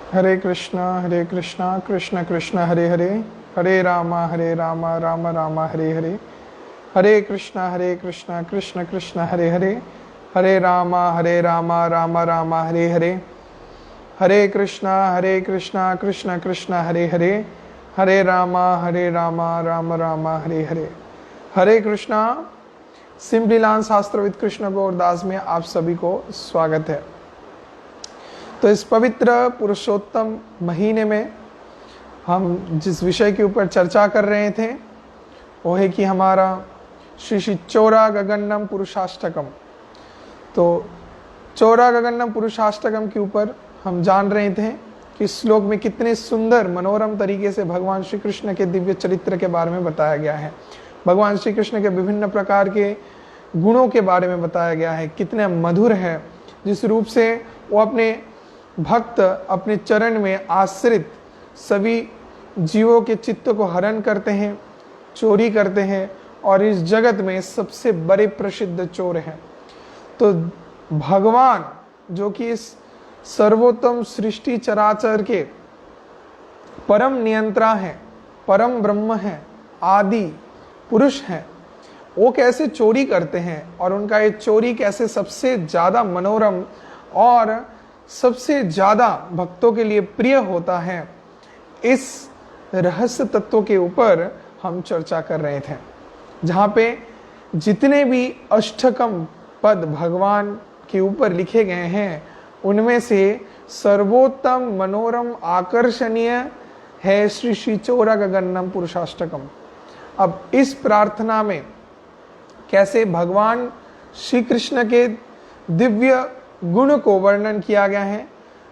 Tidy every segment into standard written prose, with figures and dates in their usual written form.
हरे कृष्णा कृष्ण कृष्ण हरे हरे, हरे रामा राम राम हरे हरे। हरे कृष्णा कृष्ण कृष्ण हरे हरे, हरे रामा राम राम हरे हरे। हरे कृष्णा कृष्ण कृष्ण हरे हरे, हरे रामा राम राम हरे हरे। हरे Krishna. Simply learn शास्त्र with Krishna Gaurdas में आप सभी को स्वागत है। तो इस पवित्र पुरुषोत्तम महीने में हम जिस विषय के ऊपर चर्चा कर रहे थे वो है कि हमारा श्री श्री चौरा गगन्नम पुरुषाष्टकम। तो चौरा गगन्नम पुरुषाष्टकम के ऊपर हम जान रहे थे कि श्लोक में कितने सुंदर मनोरम तरीके से भगवान श्री कृष्ण के दिव्य चरित्र के बारे में बताया गया है, भगवान श्री कृष्ण के विभिन्न प्रकार के गुणों के बारे में बताया गया है। कितने मधुर है जिस रूप से वो अपने भक्त अपने चरण में आश्रित सभी जीवों के चित्त को हरण करते हैं, चोरी करते हैं और इस जगत में सबसे बड़े प्रसिद्ध चोर हैं। तो भगवान जो कि इस सर्वोत्तम सृष्टि चराचर के परम नियंत्रा हैं, परम ब्रह्म हैं, आदि पुरुष हैं, वो कैसे चोरी करते हैं और उनका ये चोरी कैसे सबसे ज्यादा मनोरम और सबसे ज्यादा भक्तों के लिए प्रिय होता है, इस रहस्य तत्व के ऊपर हम चर्चा कर रहे थे। जहाँ पे जितने भी अष्टकम पद भगवान के ऊपर लिखे गए हैं उनमें से सर्वोत्तम मनोरम आकर्षणीय है श्री श्री चौरा गगन्नम पुरुषाष्टकम। अब इस प्रार्थना में कैसे भगवान श्री कृष्ण के दिव्य गुण को वर्णन किया गया है,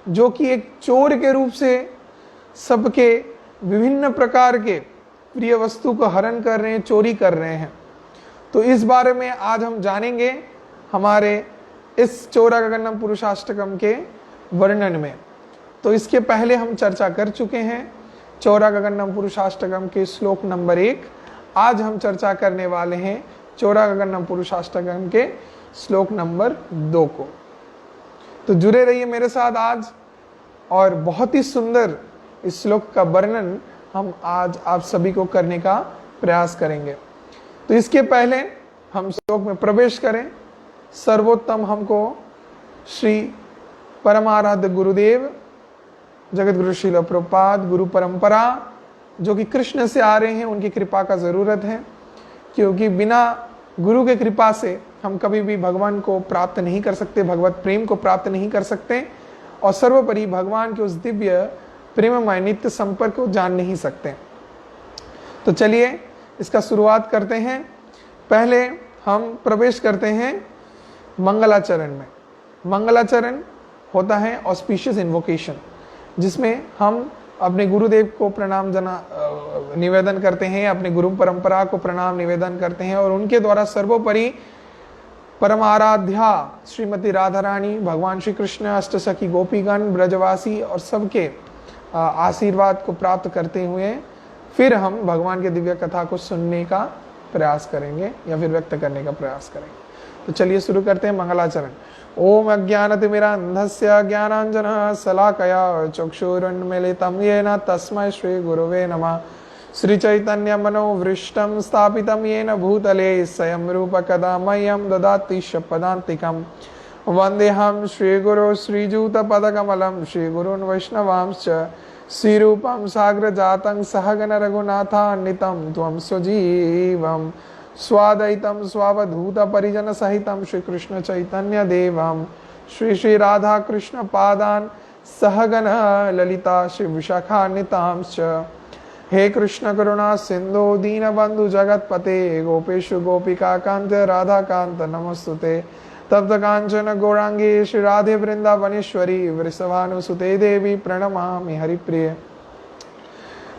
जो कि एक चोर के रूप से सबके विभिन्न प्रकार के प्रिय वस्तु को हरण कर रहे हैं, चोरी कर रहे हैं। तो इस बारे में आज हम जानेंगे हमारे इस चौरा गगन्नम पुरुषाष्टकम के वर्णन में। तो इसके पहले हम चर्चा कर चुके हैं चौरा गगन्नम पुरुषाष्टकम के श्लोक नंबर 1। आज हम चर्चा करने वाले हैं चौरा गगन्नम पुरुषाष्टकम के श्लोक नंबर 2 को। तो जुड़े रहिए मेरे साथ आज, और बहुत ही सुंदर इस श्लोक का वर्णन हम आज आप सभी को करने का प्रयास करेंगे। तो इसके पहले हम श्लोक में प्रवेश करें। सर्वोत्तम हमको श्री परमाराध्य गुरुदेव जगत गुरु श्रील प्रभुपाद गुरु परंपरा जो कि कृष्ण से आ रहे हैं, उनकी कृपा का जरूरत है, क्योंकि बिना गुरु के कृपा से हम कभी भी भगवान को प्राप्त नहीं कर सकते, भगवत प्रेम को प्राप्त नहीं कर सकते और सर्वोपरि भगवान के उस दिव्य प्रेममय नित्य संपर्क को जान नहीं सकते। तो चलिए इसका शुरुआत करते हैं। पहले हम प्रवेश करते हैं मंगलाचरण में। मंगलाचरण होता है ऑस्पिशियस इन्वोकेशन, जिसमें हम अपने गुरुदेव को प्रणाम निवेदन करते हैं, अपने गुरु परंपरा को प्रणाम निवेदन करते हैं और उनके द्वारा सर्वोपरि परम आराध्या श्रीमती राधा रानी, भगवान श्री कृष्ण, अष्टसखी गोपीगण, ब्रजवासी और सबके आशीर्वाद को प्राप्त करते हुए फिर हम भगवान के दिव्य कथा को सुनने का प्रयास करेंगे या फिर व्यक्त करने का प्रयास करेंगे। तो चलिए शुरू करते हैं मंगलाचरण। ओम अज्ञानतिमिरान्धस्य ज्ञानाञ्जनः शलाकया चक्षुरुन्मीलितं येन तस्मै श्री गुरुवे नमः। श्री चैतन्य मनोवृष्टं स्थापितं येन भूतले स्वयं रूप कदा मह्यं ददाति पदान्तिकम्। वन्देऽहं श्रीगुरो श्रीयुतपदकमलं श्रीगुरून् वैष्णवांश्च श्रीरूपं साग्रजातं सहगण रघुनाथान्वितं त्वं स्वजीवं स्वाद्वैतं स्ववधूतपरिजनसहितं श्रीकृष्ण चैतन्य देवं श्री श्री राधा कृष्ण पादान् सहगण ललिता श्री विशाखान्वितांश्च। हे कृष्ण करुणा सिंधु दीनबंधु जगतपते गोपेशु गोपिका कांत राधा कांत नमस्तुते। तप्त कांचन गौरांगी श्री राधे वृंदावनेश्वरी वृषभानुसुते देवी प्रणमामि हरिप्रिय।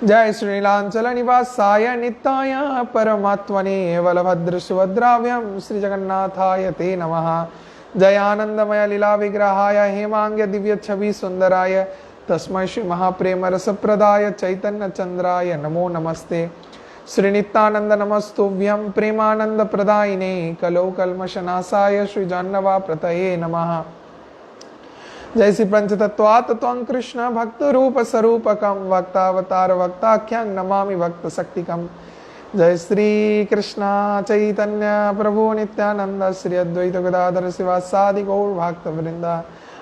जय श्रीलांचल निवासाय नित्याय परमात्मने बलभद्र सुभद्राभ्यां श्री जगन्नाथाय ते नमः। जय आनंदमय लीला विग्रहाय हेमांग्य दिव्य छवि सुंदराय तस्मै श्री महाप्रेम रसप्रदाय चैतन्य चंद्राय नमो नमस्ते। श्री नित्यानंद नमस्तुभ्यं प्रेमानंद प्रदायिने कलो कल्मषनाशाय श्री जाह्नवा प्रतये नमः। जय श्री पंचतत्वात् त्वं कृष्ण भक्त रूप स्वरूपकम भक्तावतार भक्ताख्यं नमामि भक्त शक्तिकम। जय श्री कृष्ण चैतन्य प्रभु नित्यानंद श्री अद्वैत गदाधर शिवासादि गौर भक्त वृंदा।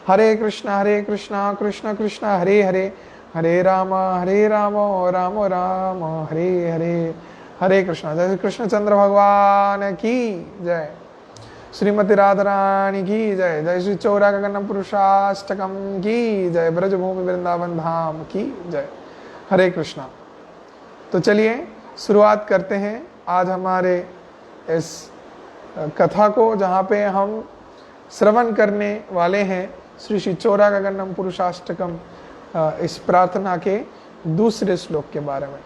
हरे कृष्ण कृष्ण कृष्ण हरे हरे, हरे राम राम राम हरे हरे। हरे कृष्ण। जय श्री कृष्णचंद्र भगवान की जय। श्रीमती राधा रानी की जय। जय श्री चौरागणम पुरुषाष्टकम की जय। ब्रजभूमि वृंदावन धाम की जय। हरे कृष्णा। तो चलिए शुरुआत करते हैं आज हमारे इस कथा को, जहाँ पे हम श्रवण करने वाले हैं श्री श्री चौरागणम पुरुषाष्टकम, इस प्रार्थना के दूसरे श्लोक के बारे में।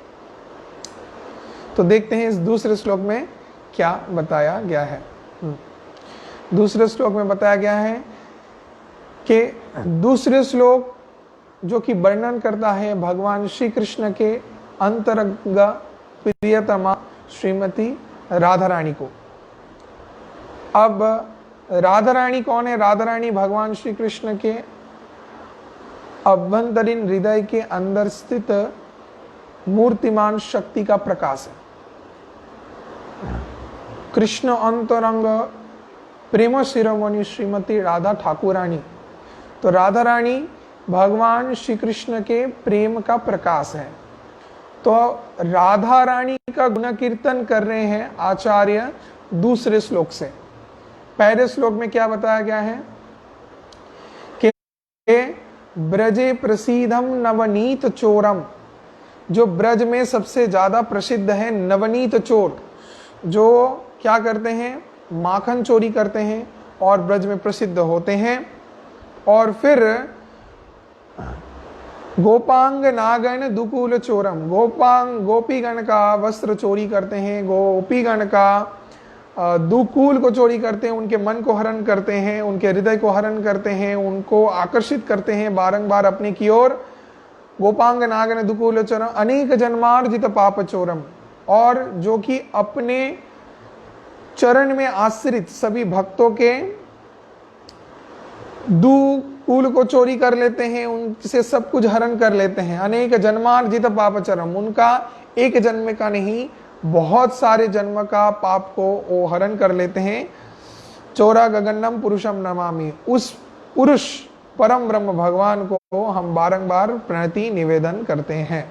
तो देखते हैं इस दूसरे श्लोक में क्या बताया गया है। दूसरे श्लोक में बताया गया है कि दूसरे श्लोक जो कि वर्णन करता है भगवान श्री कृष्ण के अंतरंग प्रियतमा श्रीमती राधा रानी को। अब राधा रानी कौन है? राधा रानी भगवान श्री कृष्ण के अभ्यंतरीण हृदय के अंदर स्थित मूर्तिमान शक्ति का प्रकाश है। कृष्ण अंतरंग प्रेम शिरोमणि श्रीमती राधा ठाकुरानी। तो राधा रानी भगवान श्री कृष्ण के प्रेम का प्रकाश है। तो राधा रानी का गुण कीर्तन कर रहे हैं आचार्य दूसरे श्लोक से। पहले श्लोक में क्या बताया गया है कि ब्रजे प्रसिद्धम नवनीत चोरम, जो ब्रज में सबसे ज्यादा प्रसिद्ध है नवनीत चोर, जो क्या करते हैं? माखन चोरी करते हैं और ब्रज में प्रसिद्ध होते हैं। और फिर गोपांग नागन दुकूल चोरम, गोपीगण का वस्त्र चोरी करते हैं, गोपीगण का दुकूल को चोरी करते हैं, उनके मन को हरण करते हैं, उनके हृदय को हरण करते हैं, उनको आकर्षित करते हैं बारंबार अपने की ओर। गोपांग नागन दुकूल चोरम अनेक जन्मार्जित पाप चोरम, और जो कि अपने चरण में आश्रित सभी भक्तों के दुकूल को चोरी कर लेते हैं, उनसे सब कुछ हरण कर लेते हैं। अनेक जन्मार्जित पाप चरम, उनका एक जन्म का नहीं बहुत सारे जन्म का पाप को वो हरण कर लेते हैं। चौरा गगनम पुरुषम नमामि, उस पुरुष परम ब्रह्म भगवान को हम बारंबार प्रणति निवेदन करते हैं।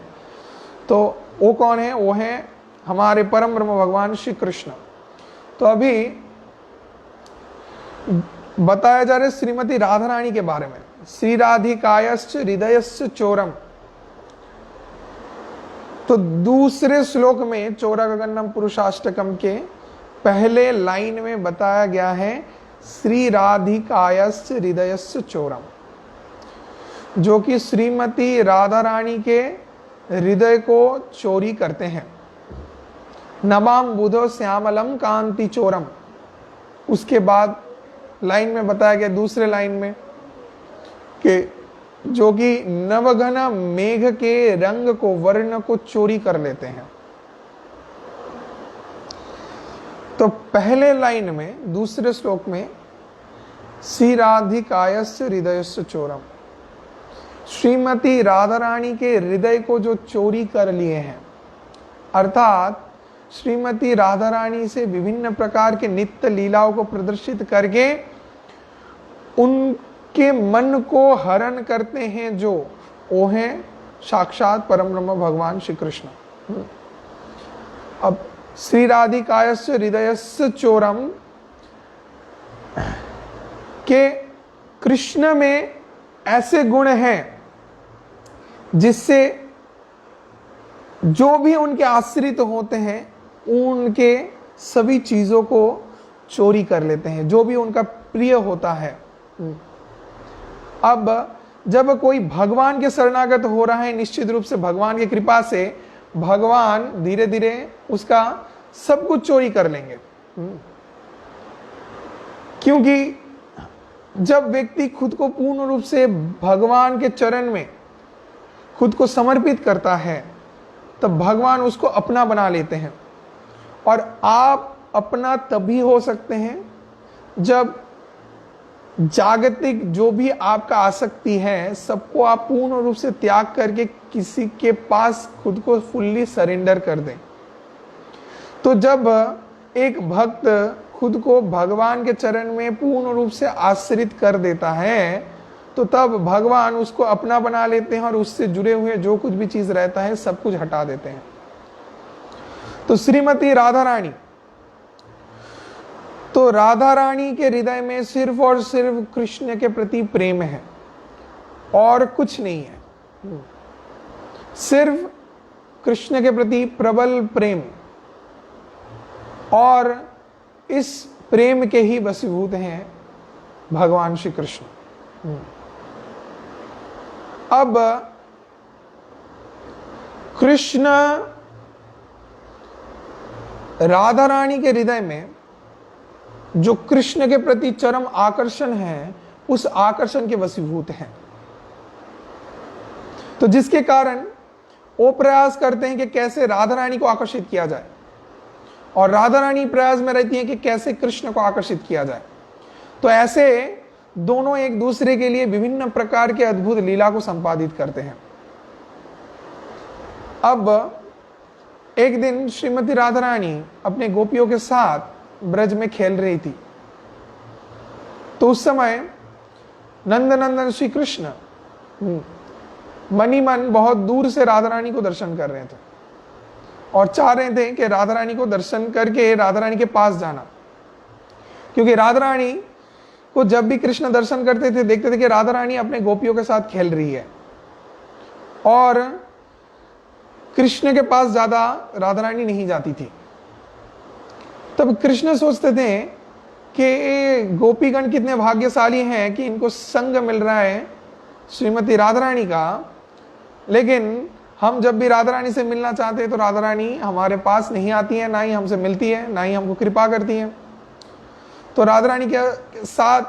तो वो कौन है? वो है हमारे परम ब्रह्म भगवान श्री कृष्ण। तो अभी बताया जा रहा है श्रीमती राधा रानी के बारे में। श्री राधिकायश्च हृदयश्च चोरम। तो दूसरे श्लोक में चौरागणम पुरुषाष्टकम के पहले लाइन में बताया गया है श्री राधिकायश्च हृदयश्च चोरम, जो कि श्रीमती राधा रानी के हृदय को चोरी करते हैं। नवाम बुधो श्यामलम कांति चोरम। उसके बाद लाइन में बताया गया दूसरे लाइन में कि जो कि नवघन मेघ के रंग को वर्ण को चोरी कर लेते हैं। तो पहले लाइन में दूसरे श्लोक में श्री राधिकायस्य हृदयस्य चोरम, श्रीमती राधा रानी के हृदय को जो चोरी कर लिए हैं, अर्थात श्रीमती राधा रानी से विभिन्न प्रकार के नित्य लीलाओं को प्रदर्शित करके उनके मन को हरण करते हैं, जो वो हैं साक्षात परम ब्रह्म भगवान श्री कृष्ण। अब श्री राधिकायस्य हृदयस्य चोरम के कृष्ण में ऐसे गुण हैं जिससे जो भी उनके आश्रित होते हैं उनके सभी चीजों को चोरी कर लेते हैं, जो भी उनका प्रिय होता है। अब जब कोई भगवान के शरणागत हो रहा है, निश्चित रूप से भगवान की कृपा से भगवान धीरे धीरे उसका सब कुछ चोरी कर लेंगे। क्योंकि जब व्यक्ति खुद को पूर्ण रूप से भगवान के चरण में खुद को समर्पित करता है, तब भगवान उसको अपना बना लेते हैं। और आप अपना तभी हो सकते हैं जब जागतिक जो भी आपका आसक्ति है सबको आप पूर्ण रूप से त्याग करके किसी के पास खुद को फुल्ली सरेंडर कर दें। तो जब एक भक्त खुद को भगवान के चरण में पूर्ण रूप से आश्रित कर देता है तो तब भगवान उसको अपना बना लेते हैं और उससे जुड़े हुए जो कुछ भी चीज रहता है सब कुछ हटा देते हैं। तो श्रीमती राधा रानी, तो राधा रानी के हृदय में सिर्फ और सिर्फ कृष्ण के प्रति प्रेम है और कुछ नहीं है, सिर्फ कृष्ण के प्रति प्रबल प्रेम, और इस प्रेम के ही वशीभूत हैं भगवान श्री कृष्ण। अब कृष्ण राधा रानी के हृदय में जो कृष्ण के प्रति चरम आकर्षण है उस आकर्षण के वशीभूत हैं। तो जिसके कारण वो प्रयास करते हैं कि कैसे राधा रानी को आकर्षित किया जाए और राधा रानी प्रयास में रहती है कि कैसे कृष्ण को आकर्षित किया जाए। तो ऐसे दोनों एक दूसरे के लिए विभिन्न प्रकार के अद्भुत लीला को संपादित करते हैं। अब एक दिन श्रीमती राधा रानी अपने गोपियों के साथ ब्रज में खेल रही थी। तो उस समय नंदनंदन श्री कृष्ण मनी मन बहुत दूर से राधा रानी को दर्शन कर रहे थे और चाह रहे थे कि राधा रानी को दर्शन करके राधा रानी के पास जाना, क्योंकि राधा रानी को जब भी कृष्ण दर्शन करते थे देखते थे कि राधा रानी अपने गोपियों के साथ खेल रही है और कृष्ण के पास ज्यादा राधा रानी नहीं जाती थी। तब कृष्ण सोचते थे कि गोपीगण कितने भाग्यशाली हैं कि इनको संग मिल रहा है श्रीमती राधा रानी का, लेकिन हम जब भी राधा रानी से मिलना चाहते हैं तो राधा रानी हमारे पास नहीं आती है, ना ही हमसे मिलती है, ना ही हमको कृपा करती है। तो राधा रानी के साथ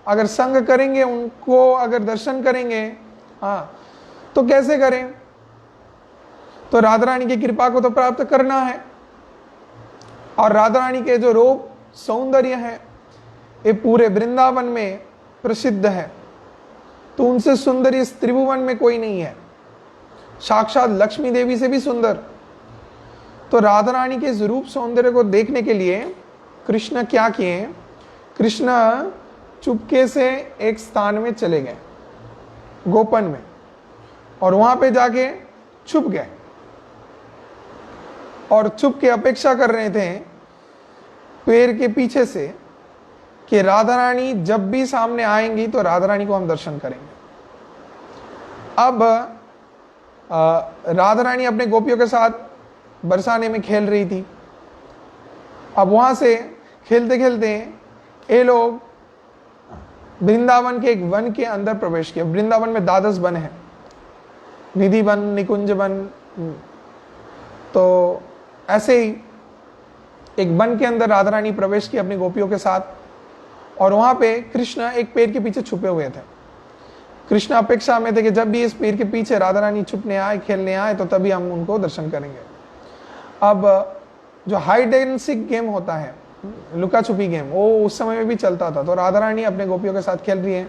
अगर संग करेंगे, उनको अगर दर्शन करेंगे, हाँ, तो कैसे करें? तो राधा रानी की कृपा को तो प्राप्त करना है। और राधा रानी के जो रूप सौंदर्य है ये पूरे वृंदावन में प्रसिद्ध है। तो उनसे सुंदर इस त्रिभुवन में कोई नहीं है, साक्षात लक्ष्मी देवी से भी सुंदर। तो राधा रानी के इस रूप सौंदर्य को देखने के लिए कृष्ण क्या किए, कृष्ण चुपके से एक स्थान में चले गए गोपन में और वहां पे जाके छुप गए और छुप के अपेक्षा कर रहे थे पेड़ के पीछे से कि राधा रानी जब भी सामने आएंगी तो राधा रानी को हम दर्शन करेंगे। अब राधा रानी अपने गोपियों के साथ बरसाने में खेल रही थी। अब वहां से खेलते खेलते ये लोग वृंदावन के एक वन के अंदर प्रवेश किया। वृंदावन में द्वादश वन है, निधि वन, निकुंज वन। तो ऐसे ही एक वन के अंदर राधा रानी प्रवेश की अपनी गोपियों के साथ और वहां पे कृष्ण एक पेड़ के पीछे छुपे हुए थे। कृष्ण अपेक्षा में थे कि जब भी इस पेड़ के पीछे राधा रानी छुपने आए, खेलने आए तो तभी हम उनको दर्शन करेंगे। अब जो हाइड एंड सीक गेम होता है, लुका छुपी गेम, वो उस समय में भी चलता था। तो राधा रानी अपने गोपियों के साथ खेल रही है।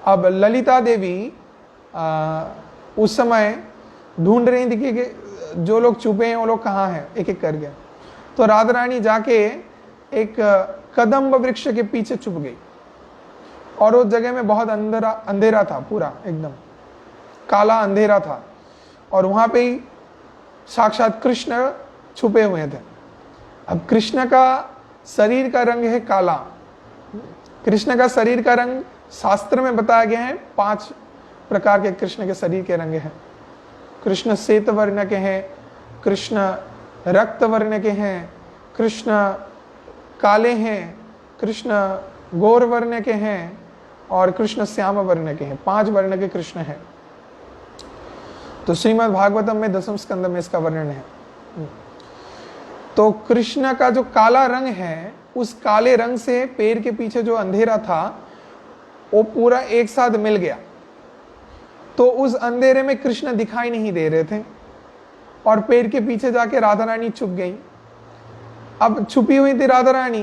अब ललिता देवी उस समय ढूंढ रही थी कि जो लोग छुपे हैं वो लोग कहाँ हैं, एक एक करके। तो राधा रानी जाके एक कदम्ब वृक्ष के पीछे छुप गई और उस जगह में बहुत अंधेरा था, पूरा एकदम काला अंधेरा था और वहां पे ही साक्षात कृष्ण छुपे हुए थे। अब कृष्ण का शरीर का रंग है काला। कृष्ण का शरीर का रंग शास्त्र में बताया गया है, 5 प्रकार के कृष्ण के शरीर के रंग हैं। कृष्ण श्वेत वर्ण के हैं, कृष्ण रक्त वर्ण के हैं, कृष्ण काले हैं, कृष्ण गौर वर्ण के हैं और कृष्ण श्याम वर्ण के हैं। 5 वर्ण के कृष्ण हैं। तो श्रीमद् भागवतम में 10वें स्कंद में इसका वर्णन है। तो कृष्ण का जो काला रंग है, उस काले रंग से पेड़ के पीछे जो अंधेरा था वो पूरा एक साथ मिल गया। तो उस अंधेरे में कृष्ण दिखाई नहीं दे रहे थे और पेड़ के पीछे जाके राधा रानी छुप गई। अब छुपी हुई थी राधा रानी,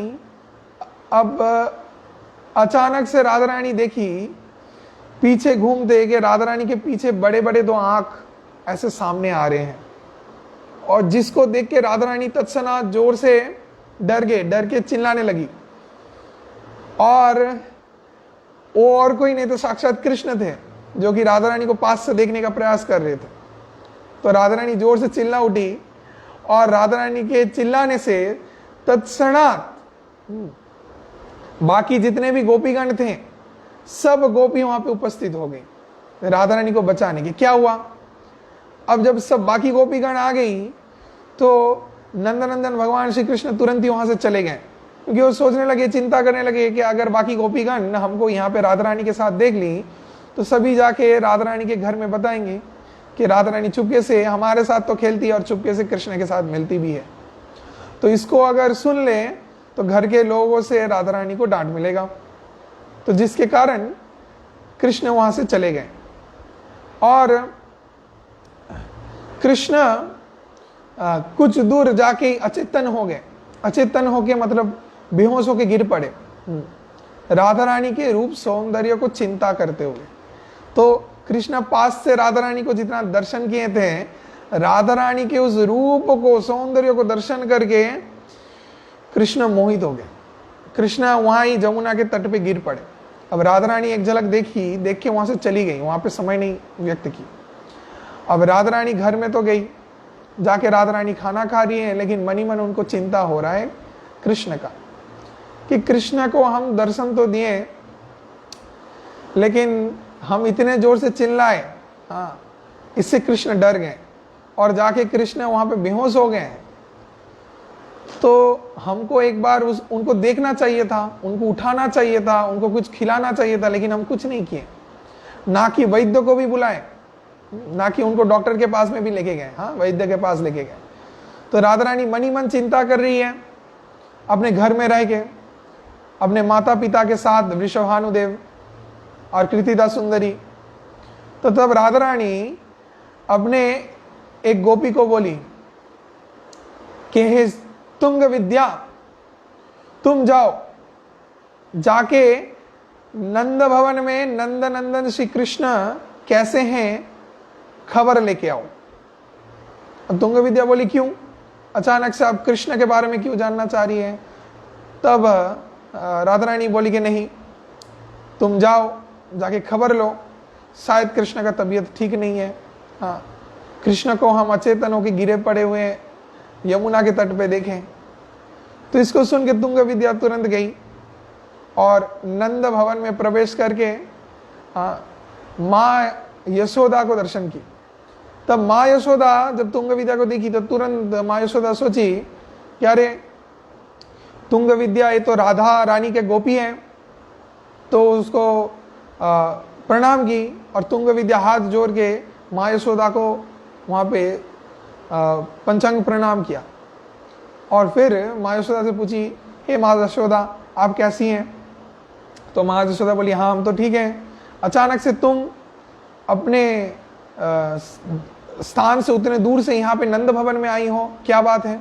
अब अचानक से राधा रानी देखी, पीछे घूमते कि राधा रानी के पीछे बड़े बड़े दो आंख ऐसे सामने आ रहे हैं, और जिसको देख के राधा रानी तत्क्षणात जोर से डर गए, डर के चिल्लाने लगी। और वो और कोई नहीं तो साक्षात कृष्ण थे, जो कि राधा रानी को पास से देखने का प्रयास कर रहे थे। तो राधा रानी जोर से चिल्ला उठी, और राधा रानी के चिल्लाने से तत्क्षणात बाकी जितने भी गोपीगण थे सब गोपी वहां पे उपस्थित हो गई राधा रानी को बचाने की। क्या हुआ, अब जब सब बाकी गोपीगण आ गई तो नंदनंदन भगवान श्री कृष्ण तुरंत ही वहां से चले गए, क्योंकि वो सोचने लगे, चिंता करने लगे कि अगर बाकी गोपीगण हमको यहाँ पे राधा रानी के साथ देख ली तो सभी जाके राधा रानी के घर में बताएंगे कि राधा रानी चुपके से हमारे साथ तो खेलती है और चुपके से कृष्ण के साथ मिलती भी है, तो इसको अगर सुन ले तो घर के लोगों से राधा रानी को डांट मिलेगा। तो जिसके कारण कृष्ण वहां से चले गए, और कृष्ण कुछ दूर जाके अचेतन हो गए। अचेतन होके मतलब बेहोश होके गिर पड़े, राधा रानी के रूप सौंदर्य को चिंता करते हुए। तो कृष्ण पास से राधा रानी को जितना दर्शन किए थे, राधा रानी के उस रूप को, सौंदर्य को दर्शन करके कृष्ण मोहित हो गए। कृष्ण वहां ही जमुना के तट पे गिर पड़े। अब राधा रानी एक झलक देखी, देख के वहां से चली गई, वहां पे समय नहीं व्यक्त की। अब राधा रानी घर में तो गई, जाके राधा रानी खाना खा रही है, लेकिन मनी मन उनको चिंता हो रहा है कृष्ण का, कि कृष्ण को हम दर्शन तो दिए लेकिन हम इतने जोर से चिल्लाए, हाँ, इससे कृष्ण डर गए और जाके कृष्ण वहां पे बेहोश हो गए। तो हमको एक बार उनको देखना चाहिए था, उनको उठाना चाहिए था, उनको कुछ खिलाना चाहिए था, लेकिन हम कुछ नहीं किए। ना कि वैद्य को भी बुलाए, ना कि उनको डॉक्टर के पास में भी लेके गए, हाँ, वैद्य के पास लेके गए। तो राधा रानी मनी मन चिंता कर रही है अपने घर में रह के, अपने माता पिता के साथ, वृषभानुदेव और कृतिदा सुंदरी। तो तब राधा रानी अपने एक गोपी को बोली कि हे तुंग विद्या, तुम जाओ, जाके नंद भवन में नंद नंदन श्री कृष्ण कैसे हैं खबर लेके आओ। अब तुंग विद्या बोली क्यों, अचानक से आप कृष्ण के बारे में क्यों जानना चाह रही है। तब राधा रानी बोली कि नहीं, तुम जाओ, जाके खबर लो, शायद कृष्ण का तबीयत ठीक नहीं है। हाँ, कृष्ण को हम अचेतन होकर गिरे पड़े हुए हैं यमुना के तट पे देखें। तो इसको सुन के तुंग विद्या तुरंत गई और नंद भवन में प्रवेश करके माँ यशोदा को दर्शन की। तब माँ यशोदा जब तुंग विद्या को देखी तो तुरंत माँ यशोदा सोची कि अरे तुंग विद्या ये तो राधा रानी के गोपी हैं, तो उसको प्रणाम की और तुंग विद्या हाथ जोड़ के माँ यशोदा को वहाँ पे पंचांग प्रणाम किया। और फिर माँ यशोदा से पूछी, हे माँ यशोदा आप कैसी हैं। तो माँ यशोदा बोली, हाँ हम तो ठीक हैं, अचानक से तुम अपने स्थान से उतने दूर से यहाँ पे नंद भवन में आई हो, क्या बात है।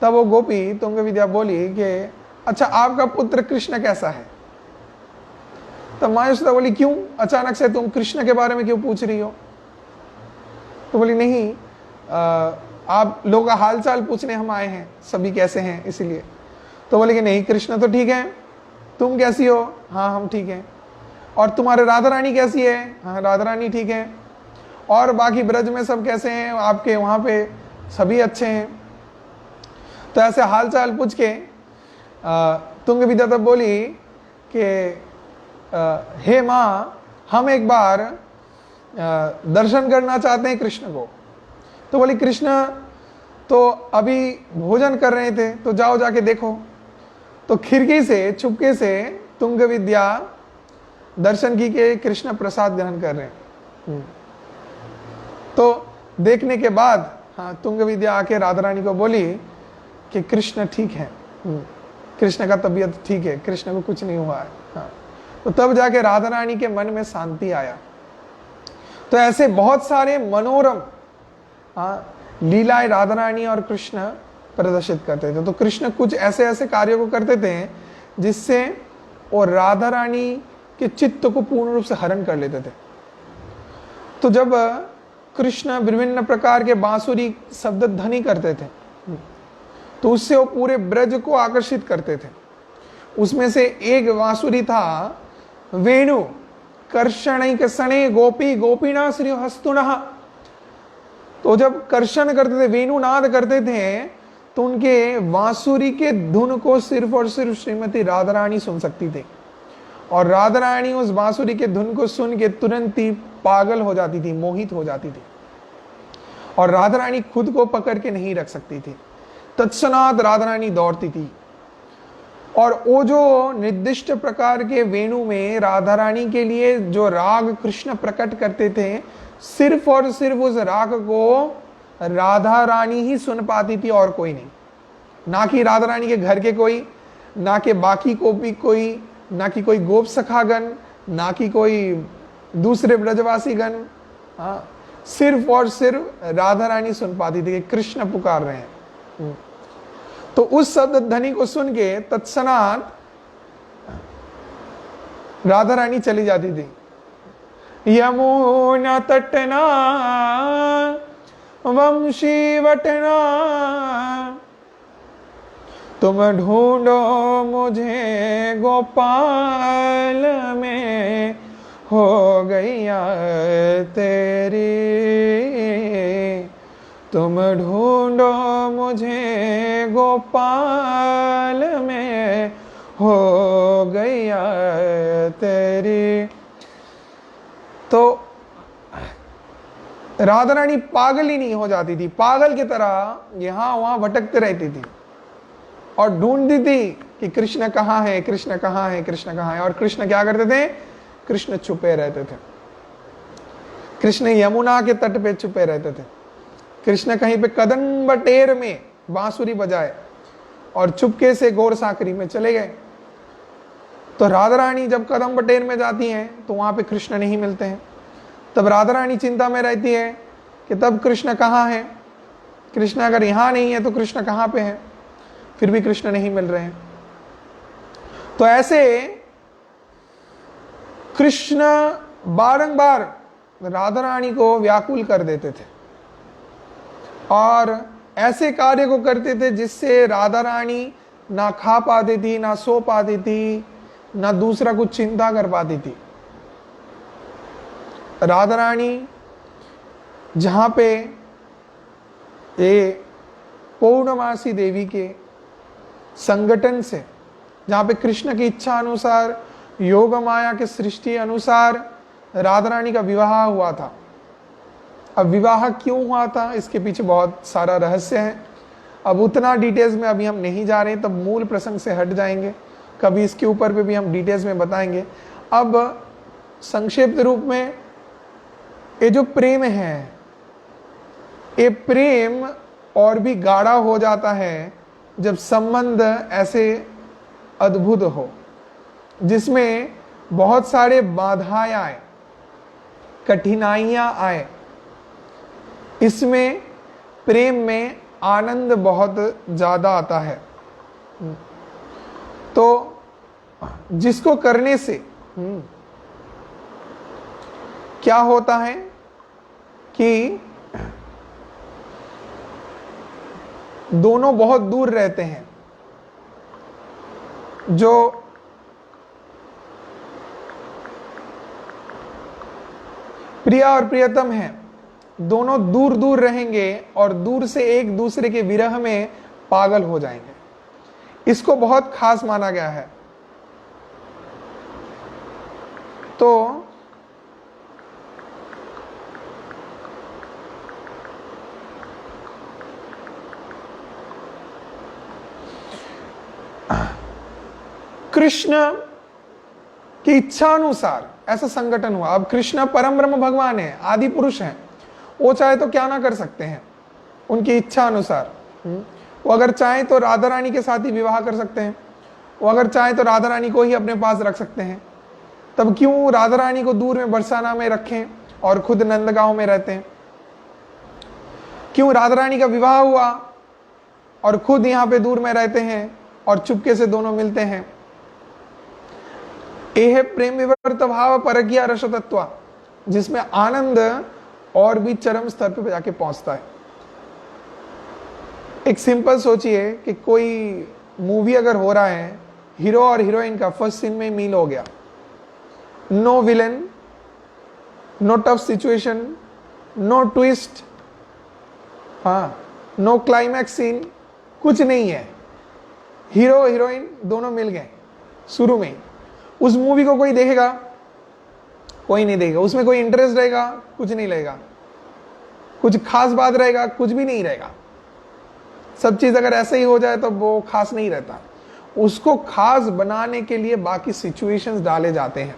तब वो गोपी तुंग विद्या बोली कि अच्छा आपका पुत्र कृष्ण कैसा है। तब माँ यशोदा बोली क्यों, अचानक से तुम कृष्ण के बारे में क्यों पूछ रही हो। तो बोली नहीं, आप लोगों का हाल चाल पूछने हम आए हैं, सभी कैसे हैं इसीलिए। तो बोले कि नहीं कृष्ण तो ठीक है, तुम कैसी हो। हाँ हम ठीक हैं। और तुम्हारे राधा रानी कैसी है। हाँ राधा रानी ठीक है। और बाकी ब्रज में सब कैसे हैं, आपके वहाँ पे सभी अच्छे हैं। तो ऐसे हाल चाल पूछ के तुंग विद्या तब बोली कि हे माँ हम एक बार दर्शन करना चाहते हैं कृष्ण को। तो बोली कृष्ण तो अभी भोजन कर रहे थे, तो जाओ जाके देखो। तो खिड़की से चुपके से तुंग विद्या दर्शन की के कृष्ण प्रसाद ग्रहण कर रहे हैं। तो देखने के बाद हाँ तुंग विद्या आके राधा रानी को बोली कि कृष्ण ठीक है, कृष्ण का तबीयत ठीक है, कृष्ण को कुछ नहीं हुआ है। हाँ, तो तब जाके राधा रानी के मन में शांति आया। तो ऐसे बहुत सारे मनोरम लीलाएं राधा रानी और कृष्ण प्रदर्शित करते थे। तो कृष्ण कुछ ऐसे ऐसे कार्यों को करते थे जिससे और राधा रानी के चित्त को पूर्ण रूप से हरण कर लेते थे। तो जब कृष्ण विभिन्न प्रकार के बांसुरी शब्द ध्वनि करते थे तो उससे वो पूरे ब्रज को आकर्षित करते थे। उसमें से एक बांसुरी था वेणु, कर्षणैक सणे गोपी गोपीना श्री हस्तुनः। तो जब कर्षण करते थे, वेणु नाद करते थे, तो उनके बांसुरी के धुन को सिर्फ और सिर्फ श्रीमती राधा रानी सुन सकती थी। और राधा रानी उस बांसुरी के धुन को सुन के तुरंत ही पागल हो जाती थी, मोहित हो जाती थी, और राधा रानी खुद को पकड़ के नहीं रख सकती थी। तत्क्षणात राधा रानी दौड़ती थी, और वो जो निर्दिष्ट प्रकार के वेणु में राधा रानी के लिए जो राग कृष्ण प्रकट करते थे, सिर्फ और सिर्फ उस राग को राधा रानी ही सुन पाती थी और कोई नहीं। ना कि राधा रानी के घर के कोई, ना कि बाकी को भी कोई, ना कि कोई गोप सखागण, ना कि कोई दूसरे ब्रजवासी गण। हाँ, सिर्फ और सिर्फ राधा रानी सुन पाती थी कि कृष्ण पुकार रहे हैं। तो उस शब्द ध्वनि को सुन के तत्क्षणात राधा रानी चली जाती थी। यमुना तटना वंशी वटना, तुम ढूंढो मुझे गोपाल में, हो गैया तेरी। तुम ढूंढो मुझे गोपाल में, हो गैया तेरी। तो राधा रानी पागल ही नहीं हो जाती थी, पागल की तरह यहां वहां भटकते रहती थी और ढूंढती थी कि कृष्ण कहाँ है, कृष्ण कहाँ है, कृष्ण कहाँ है। और कृष्ण क्या करते थे? कृष्ण छुपे रहते थे। कृष्ण यमुना के तट पे छुपे रहते थे। कृष्ण कहीं पे कदम बटेर में बांसुरी बजाए और चुपके से गौर साकरी में चले गए। तो राधा रानी जब कदम बटेर में जाती हैं तो वहां पे कृष्ण नहीं मिलते हैं। तब राधा रानी चिंता में रहती है कि तब कृष्ण कहाँ है, कृष्ण अगर यहां नहीं है तो कृष्ण कहाँ पे है। फिर भी कृष्ण नहीं मिल रहे हैं। तो ऐसे कृष्ण बारंबार राधा रानी को व्याकुल कर देते थे और ऐसे कार्य को करते थे जिससे राधा रानी ना खा पाती थी, ना सो पाती थी, ना दूसरा कुछ चिंता कर पाती थी। राधा रानी जहां पे ये पौर्णमासी देवी के संगठन से, जहां पे कृष्ण की इच्छा अनुसार, योग माया के सृष्टि अनुसार राधा रानी का विवाह हुआ था। अब विवाह क्यों हुआ था इसके पीछे बहुत सारा रहस्य है। अब उतना डिटेल्स में अभी हम नहीं जा रहे हैं, तब मूल प्रसंग से हट जाएंगे, कभी इसके ऊपर पे भी हम डिटेल्स में बताएंगे। अब संक्षिप्त रूप में ये जो प्रेम है, ये प्रेम और भी गाढ़ा हो जाता है जब संबंध ऐसे अद्भुत हो, जिसमें बहुत सारे बाधाएं आए, कठिनाइयां आए। इसमें प्रेम में आनंद बहुत ज्यादा आता है। तो जिसको करने से क्या होता है कि दोनों बहुत दूर रहते हैं। जो प्रिया और प्रियतम है, दोनों दूर दूर रहेंगे और दूर से एक दूसरे के विरह में पागल हो जाएंगे। इसको बहुत खास माना गया है। तो कृष्ण की इच्छा अनुसार ऐसा संगठन हुआ। अब कृष्ण परम ब्रह्म भगवान है, आदि पुरुष हैं, वो चाहे तो क्या ना कर सकते हैं उनकी इच्छा अनुसार। वो अगर चाहे तो राधा रानी के साथ ही विवाह कर सकते हैं, वो अगर चाहे तो राधा रानी को ही अपने पास रख सकते हैं। तब क्यों राधा रानी को दूर में बरसाना में रखें और खुद नंदगांव में रहते हैं? क्यों राधा रानी का विवाह हुआ और खुद यहाँ पे दूर में रहते हैं और चुपके से दोनों मिलते हैं? ये है प्रेम विवर्त भाव परज्ञा रस तत्व, जिसमें आनंद और भी चरम स्तर पे जाके पहुंचता है। एक सिंपल सोचिए कि कोई मूवी अगर हो रहा है, हीरो और हीरोइन का फर्स्ट सीन में मील हो गया, no villain, no tough situation, no twist, हाँ, नो क्लाइमैक्स सीन, कुछ नहीं है, हीरो हीरोइन दोनों मिल गए शुरू में ही। उस मूवी को कोई देखेगा? कोई नहीं देखेगा। उसमें कोई इंटरेस्ट रहेगा? कुछ नहीं रहेगा। कुछ खास बात रहेगा? कुछ भी नहीं रहेगा। सब चीज अगर ऐसे ही हो जाए तो वो खास नहीं रहता। उसको खास बनाने के लिए बाकी सिचुएशंस डाले जाते हैं,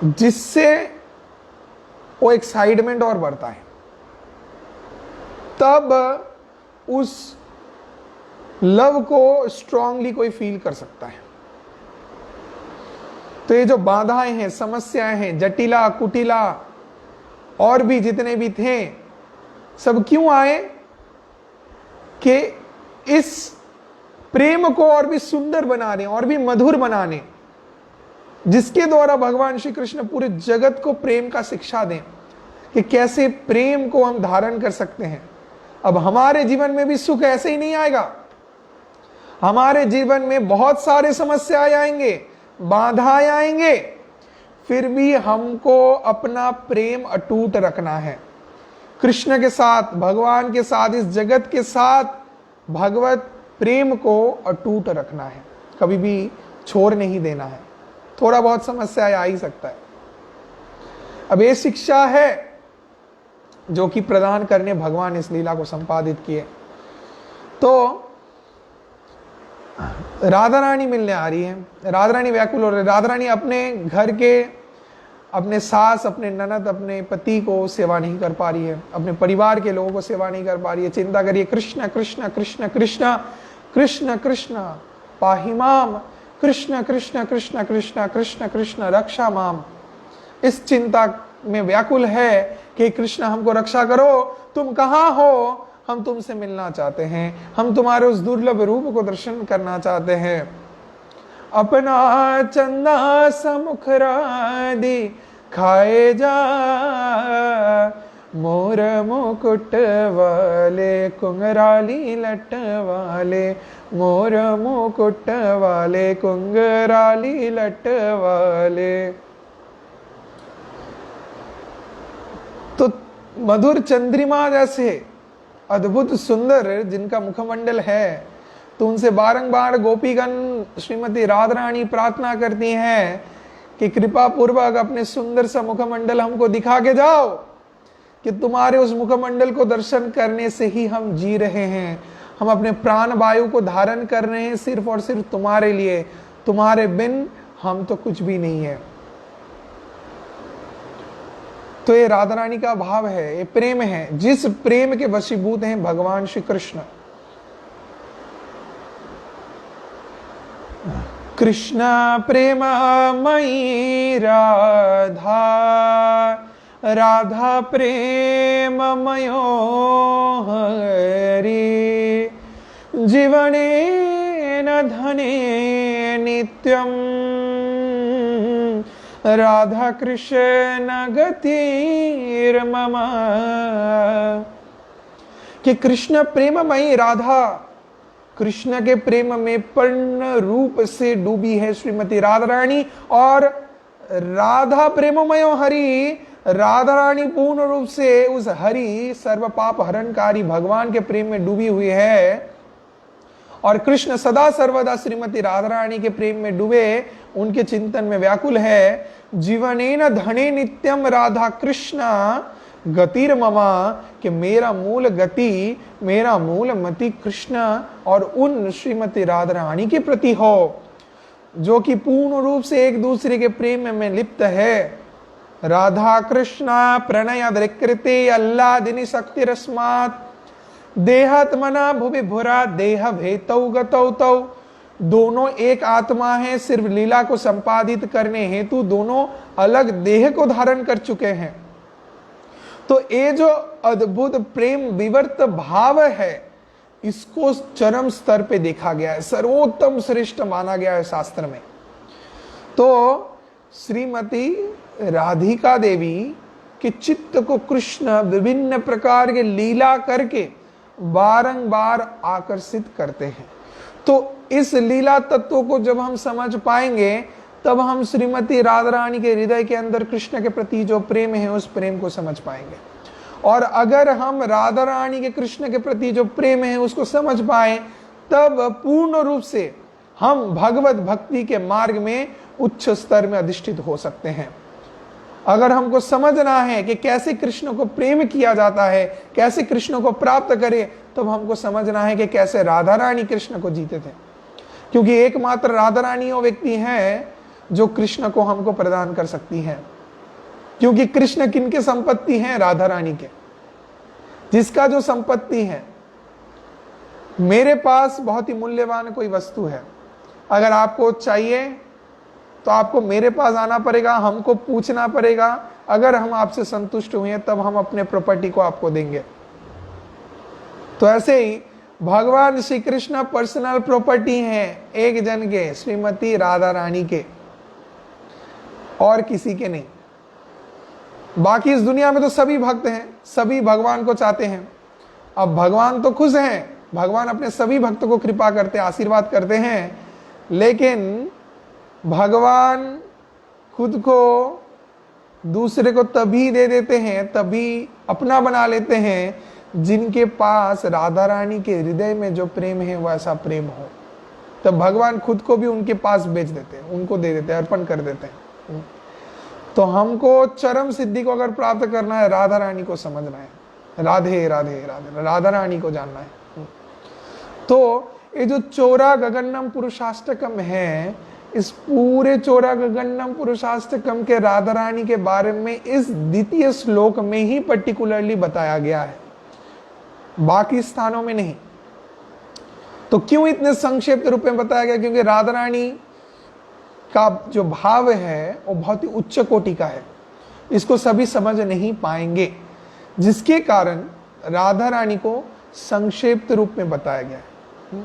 जिससे वो एक्साइटमेंट और बढ़ता है। तब उस लव को स्ट्रांगली कोई फील कर सकता है। तो ये जो बाधाएं हैं, समस्याएं हैं, जटिला कुटिला और भी जितने भी थे, सब क्यों आए? कि इस प्रेम को और भी सुंदर बनाने और भी मधुर बनाने, जिसके द्वारा भगवान श्री कृष्ण पूरे जगत को प्रेम का शिक्षा दें कि कैसे प्रेम को हम धारण कर सकते हैं। अब हमारे जीवन में भी सुख ऐसे ही नहीं आएगा। हमारे जीवन में बहुत सारे समस्याएं आएंगे, बाधाएं आएंगे, फिर भी हमको अपना प्रेम अटूट रखना है कृष्ण के साथ, भगवान के साथ, इस जगत के साथ भगवत प्रेम को अटूट रखना है, कभी भी छोड़ नहीं देना है। थोड़ा बहुत समस्या आ ही सकता है। अब ये शिक्षा है जो कि प्रदान करने भगवान इस लीला को संपादित किए। तो राधा रानी मिलने आ रही है, राधा रानी व्याकुल हो रही है। राधा रानी अपने घर के, अपने सास, अपने ननद, अपने पति को सेवा नहीं कर पा रही है, अपने परिवार के लोगों को सेवा नहीं कर पा रही है। चिंता करिए, कृष्ण कृष्ण कृष्ण कृष्ण कृष्ण कृष्ण पाहि माम, कृष्ण कृष्ण कृष्ण कृष्ण कृष्ण कृष्ण रक्षा माम। इस चिंता में व्याकुल है कि कृष्ण हमको रक्षा करो, तुम कहाँ हो, हम तुमसे मिलना चाहते हैं, हम तुम्हारे उस दुर्लभ रूप को दर्शन करना चाहते हैं। अपना चंदा समुखरादि खाए जा, मोर मुकुट वाले कुंगराली लट वाले, मोर मुकुट वाले कुंगराली लट वाले। तो मधुर चंद्रिमा जैसे अद्भुत सुंदर जिनका मुखमंडल है, तो उनसे बारंबार गोपीगण श्रीमती राधा रानी प्रार्थना करती हैं कि कृपा पूर्वक अपने सुंदर सा मुखमंडल हमको दिखा के जाओ, कि तुम्हारे उस मुखमंडल को दर्शन करने से ही हम जी रहे हैं। हम अपने प्राण वायु को धारण कर रहे हैं सिर्फ और सिर्फ तुम्हारे लिए, तुम्हारे बिन हम तो कुछ भी नहीं है। तो ये राधा रानी का भाव है, ये प्रेम है, जिस प्रेम के वशीभूत हैं भगवान श्री कृष्ण। कृष्ण प्रेममयी राधा, राधा प्रेममयो हरि, जीवनेन धने नित्यम, राधा कृष्ण गतिर्मम। कि कृष्ण प्रेममयी राधा, कृष्ण के प्रेम में पूर्ण रूप से डूबी है श्रीमती राधा रानी, और राधा प्रेममयो हरि, राधा रानी पूर्ण रूप से उस हरि सर्व पाप हरणकारी भगवान के प्रेम में डूबी हुई है। और कृष्ण सदा सर्वदा श्रीमती राधा रानी के प्रेम में डूबे, उनके चिंतन में व्याकुल है। जीवनेन धने नित्यम राधा कृष्ण गतिर्ममा, कि मेरा मूल गति, मेरा मूल मति कृष्ण और उन श्रीमती राधा रानी के प्रति हो, जो कि पूर्ण रूप से एक दूसरे के प्रेम में लिप्त है। राधा कृष्ण प्रणय विकृति अल्लादिनी शक्ति रस्मात, देहात्मना भुवि भुरा देह भेतौ गतौ तौ। दोनों एक आत्मा है, सिर्फ लीला को संपादित करने हेतु दोनों अलग देह को धारण कर चुके हैं। तो ये जो अद्भुत प्रेम विवर्त भाव है, इसको चरम स्तर पे देखा गया है, सर्वोत्तम श्रेष्ठ माना गया है शास्त्र में। तो श्रीमती राधिका देवी के चित्त को कृष्ण विभिन्न प्रकार के लीला करके बारंबार आकर्षित करते हैं। तो इस लीला तत्व को जब हम समझ पाएंगे तब हम श्रीमती राधा रानी के हृदय के अंदर कृष्ण के प्रति जो प्रेम है उस प्रेम को समझ पाएंगे। और अगर हम राधा रानी के कृष्ण के प्रति जो प्रेम है उसको समझ पाए तब पूर्ण रूप से हम भगवत भक्ति के मार्ग में उच्च स्तर में अधिष्ठित हो सकते हैं। अगर हमको समझना है कि कैसे कृष्ण को प्रेम किया जाता है, कैसे कृष्ण को प्राप्त करें, तब हमको समझना है कि कैसे राधा रानी कृष्ण को जीते थे। क्योंकि एकमात्र राधा रानी वो व्यक्ति है जो कृष्ण को हमको प्रदान कर सकती है। क्योंकि कृष्ण किनके संपत्ति हैं? राधा रानी के। जिसका जो संपत्ति है, मेरे पास बहुत ही मूल्यवान कोई वस्तु है, अगर आपको चाहिए तो आपको मेरे पास आना पड़ेगा, हमको पूछना पड़ेगा। अगर हम आपसे संतुष्ट हुए तब हम अपने प्रॉपर्टी को आपको देंगे। तो ऐसे ही भगवान श्री कृष्ण पर्सनल प्रॉपर्टी हैं एक जन के, श्रीमती राधा रानी के, और किसी के नहीं। बाकी इस दुनिया में तो सभी भक्त हैं, सभी भगवान को चाहते हैं। अब भगवान तो खुश हैं, भगवान अपने सभी भक्तों को कृपा करते, आशीर्वाद करते हैं, लेकिन भगवान खुद को दूसरे को तभी दे देते हैं, तभी अपना बना लेते हैं जिनके पास राधा रानी के हृदय में जो प्रेम है वैसा प्रेम हो। तब भगवान खुद को भी उनके पास बेच देते हैं, उनको दे देते हैं, अर्पण कर देते हैं। तो हमको चरम सिद्धि को अगर प्राप्त करना है, राधा रानी को समझना है, राधे राधे राधे, राधा रानी को जानना है। तो ये जो चौरा गगनम पुरुषाष्टकम है, इस पूरे चौरा गगनम पुरुषाष्टकम के राधा रानी के बारे में इस द्वितीय श्लोक में ही पर्टिकुलरली बताया गया है, बाकी स्थानों में नहीं। तो क्यों इतने संक्षिप्त रूप में बताया गया? क्योंकि राधा रानी का जो भाव है वो बहुत ही उच्च कोटि का है, इसको सभी समझ नहीं पाएंगे, जिसके कारण राधा रानी को संक्षिप्त रूप में बताया गया है।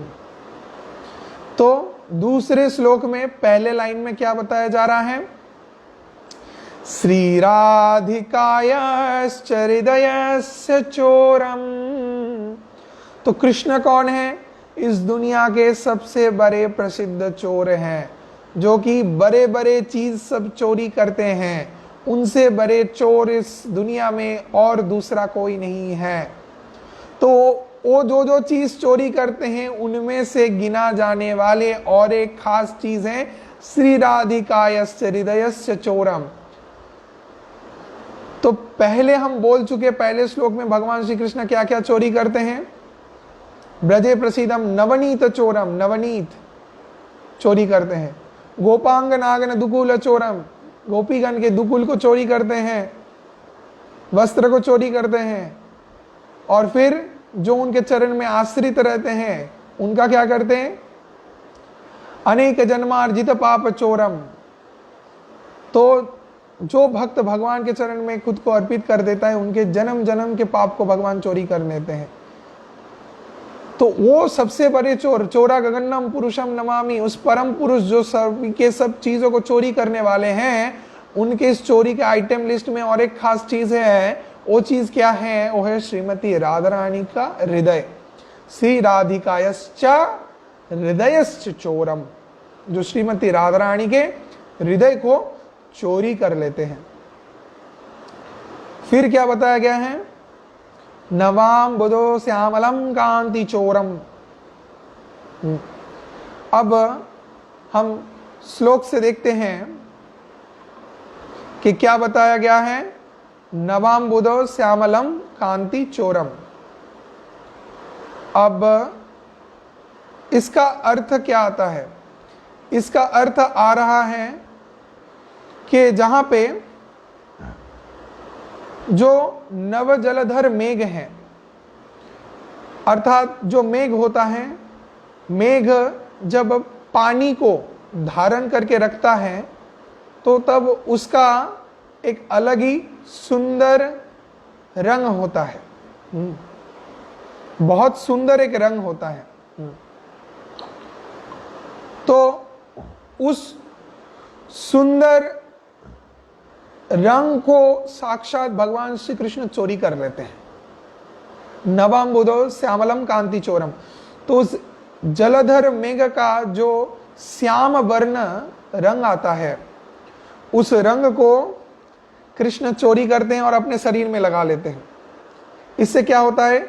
तो दूसरे श्लोक में पहले लाइन में क्या बताया जा रहा है? श्री राधिकायश्च हृदयस्य चोरम। तो कृष्ण कौन है? इस दुनिया के सबसे बड़े प्रसिद्ध चोर हैं, जो कि बड़े बड़े चीज सब चोरी करते हैं। उनसे बड़े चोर इस दुनिया में और दूसरा कोई नहीं है। तो वो जो चीज चोरी करते हैं उनमें से गिना जाने वाले और एक खास चीज है श्री राधिकायस्य हृदयस्य चोरम। तो पहले हम बोल चुके, पहले श्लोक में भगवान श्री कृष्ण क्या क्या चोरी करते हैं? ब्रजे प्रसीदम नवनीत चोरम, नवनीत चोरी करते हैं। गोपांग नागन दुकुल चोरम, गोपीगण के दुकुल को चोरी करते हैं, वस्त्र को चोरी करते हैं। और फिर जो उनके चरण में आश्रित रहते हैं उनका क्या करते हैं? अनेक जन्मार्जित पाप चोरम। तो जो भक्त भगवान के चरण में खुद को अर्पित कर देता है उनके जन्म जन्म के पाप को भगवान चोरी कर लेते हैं। तो वो सबसे बड़े चोर, चोरा गगनम पुरुषम नमामि, उस परम पुरुष जो सब के सब चीजों को चोरी करने वाले हैं, उनके इस चोरी के आइटम लिस्ट में और एक खास चीज है। वो चीज क्या है? वो है श्रीमती राधा रानी का हृदय। श्री राधिकायश्च हृदयश्च चोरम, जो श्रीमती राधा रानी के हृदय को चोरी कर लेते हैं। फिर क्या बताया गया है? नवाम बुधो श्यामलम कांति चोरम। अब हम श्लोक से देखते हैं कि क्या बताया गया है। नवाम बुधो श्यामलम कांति चोरम। अब इसका अर्थ क्या आता है? इसका अर्थ आ रहा है कि जहां पे जो नव जलधर मेघ है, अर्थात जो मेघ होता है, मेघ जब पानी को धारण करके रखता है तो तब उसका एक अलग ही सुंदर रंग होता है। बहुत सुंदर एक रंग होता है। तो उस सुंदर रंग को साक्षात भगवान श्री कृष्ण चोरी कर लेते हैं। नवम बुधो श्यामलम कांति चोरम। तो उस जलधर मेघ का जो श्याम वर्ण रंग आता है, उस रंग को कृष्ण चोरी करते हैं और अपने शरीर में लगा लेते हैं। इससे क्या होता है,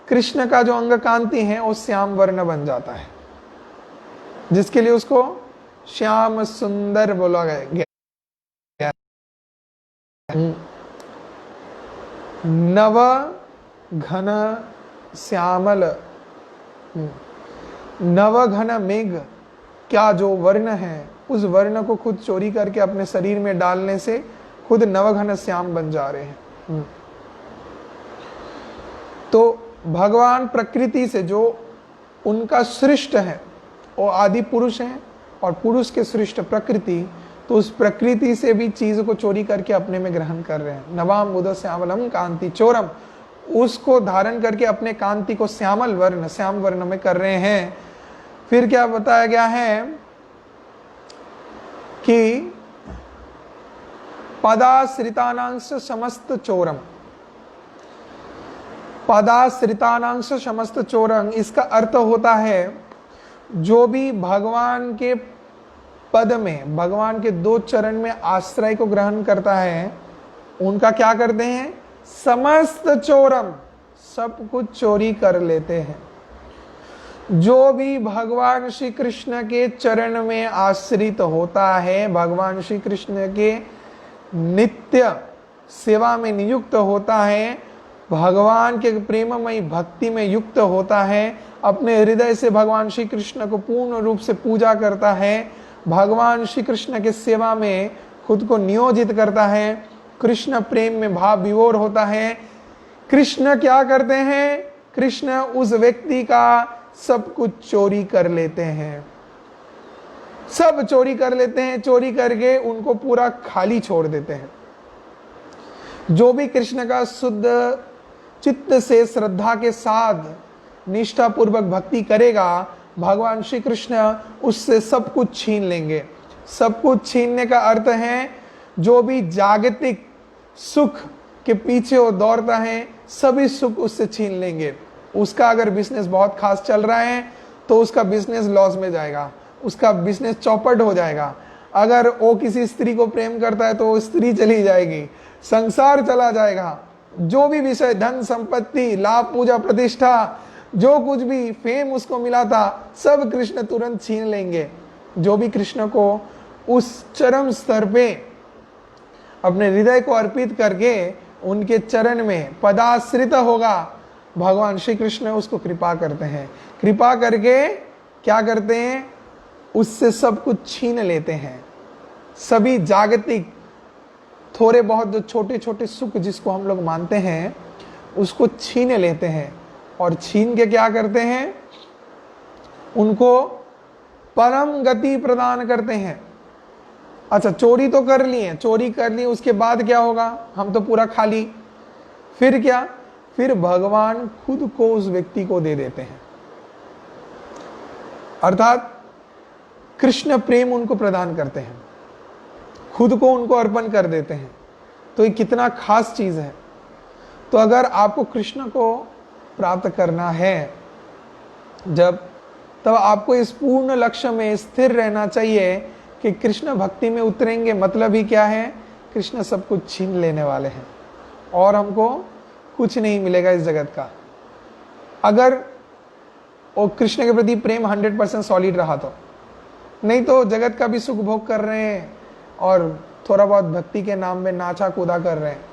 कृष्ण का जो अंग कांति है वो श्याम वर्ण बन जाता है, जिसके लिए उसको श्याम सुंदर बोला गया। नव घन श्यामल, नव घन मेघ क्या जो वर्ण है, उस वर्ण को खुद चोरी करके अपने शरीर में डालने से खुद नवघन श्याम बन जा रहे हैं। तो भगवान प्रकृति से जो उनका सृष्ट है वो आदि पुरुष हैं, और पुरुष के सृष्ट प्रकृति, तो उस प्रकृति से भी चीज को चोरी करके अपने में ग्रहण कर रहे हैं। नवाम बुध श्यामलम कांति चोरम, उसको धारण करके अपने कांति को श्यामल वर्ण, श्याम वर्ण में कर रहे हैं। फिर क्या बताया गया है कि पदाश्रितानांश समस्त चोरम, पदाश्रितानांश समस्त चोरम, इसका अर्थ होता है जो भी भगवान के पद में, भगवान के दो चरण में आश्रय को ग्रहण करता है, उनका क्या करते हैं, समस्त चोरम, सब कुछ चोरी कर लेते हैं। जो भी भगवान श्री कृष्ण के चरण में आश्रित होता है, भगवान श्री कृष्ण के नित्य सेवा में नियुक्त होता है, भगवान के प्रेममयी भक्ति में युक्त होता है, अपने हृदय से भगवान श्री कृष्ण को पूर्ण रूप से पूजा करता है, भगवान श्री कृष्ण के सेवा में खुद को नियोजित करता है, कृष्ण प्रेम में भाव विभोर होता है, कृष्ण क्या करते हैं, कृष्ण उस व्यक्ति का सब कुछ चोरी कर लेते हैं, सब चोरी कर लेते हैं, चोरी करके उनको पूरा खाली छोड़ देते हैं। जो भी कृष्ण का शुद्ध चित्त से श्रद्धा के साथ निष्ठा पूर्वक भक्ति करेगा, भगवान श्री कृष्ण उससे सब कुछ छीन लेंगे। सब कुछ छीनने का अर्थ है जो भी जागतिक सुख के पीछे वो दौड़ता है, सभी सुख उससे छीन लेंगे। उसका अगर बिजनेस बहुत खास चल रहा है तो उसका बिजनेस लॉस में जाएगा, उसका बिजनेस चौपट हो जाएगा। अगर वो किसी स्त्री को प्रेम करता है तो वो स्त्री चली जाएगी, संसार चला जाएगा। जो भी विषय, धन संपत्ति, लाभ, पूजा, प्रतिष्ठा, जो कुछ भी फेम उसको मिला था, सब कृष्ण तुरंत छीन लेंगे। जो भी कृष्ण को उस चरम स्तर पे अपने हृदय को अर्पित करके उनके चरण में पदाश्रित होगा, भगवान श्री कृष्ण उसको कृपा करते हैं। कृपा करके क्या करते हैं, उससे सब कुछ छीन लेते हैं। सभी जागतिक थोड़े बहुत जो छोटे छोटे सुख जिसको हम लोग मानते हैं, उसको छीन लेते हैं, और छीन के क्या करते हैं, उनको परम गति प्रदान करते हैं। अच्छा, चोरी तो कर लिए, चोरी कर ली, उसके बाद क्या होगा, हम तो पूरा खाली। फिर क्या, फिर भगवान खुद को उस व्यक्ति को दे देते हैं, अर्थात कृष्ण प्रेम उनको प्रदान करते हैं, खुद को उनको अर्पण कर देते हैं। तो ये कितना खास चीज है। तो अगर आपको कृष्ण को प्राप्त करना है जब, तब आपको इस पूर्ण लक्ष्य में स्थिर रहना चाहिए कि कृष्ण भक्ति में उतरेंगे। मतलब ही क्या है, कृष्ण सब कुछ छीन लेने वाले हैं और हमको कुछ नहीं मिलेगा इस जगत का। अगर वो कृष्ण के प्रति प्रेम 100% सॉलिड रहा तो, नहीं तो जगत का भी सुख भोग कर रहे हैं और थोड़ा बहुत भक्ति के नाम में नाचा कूदा कर रहे हैं,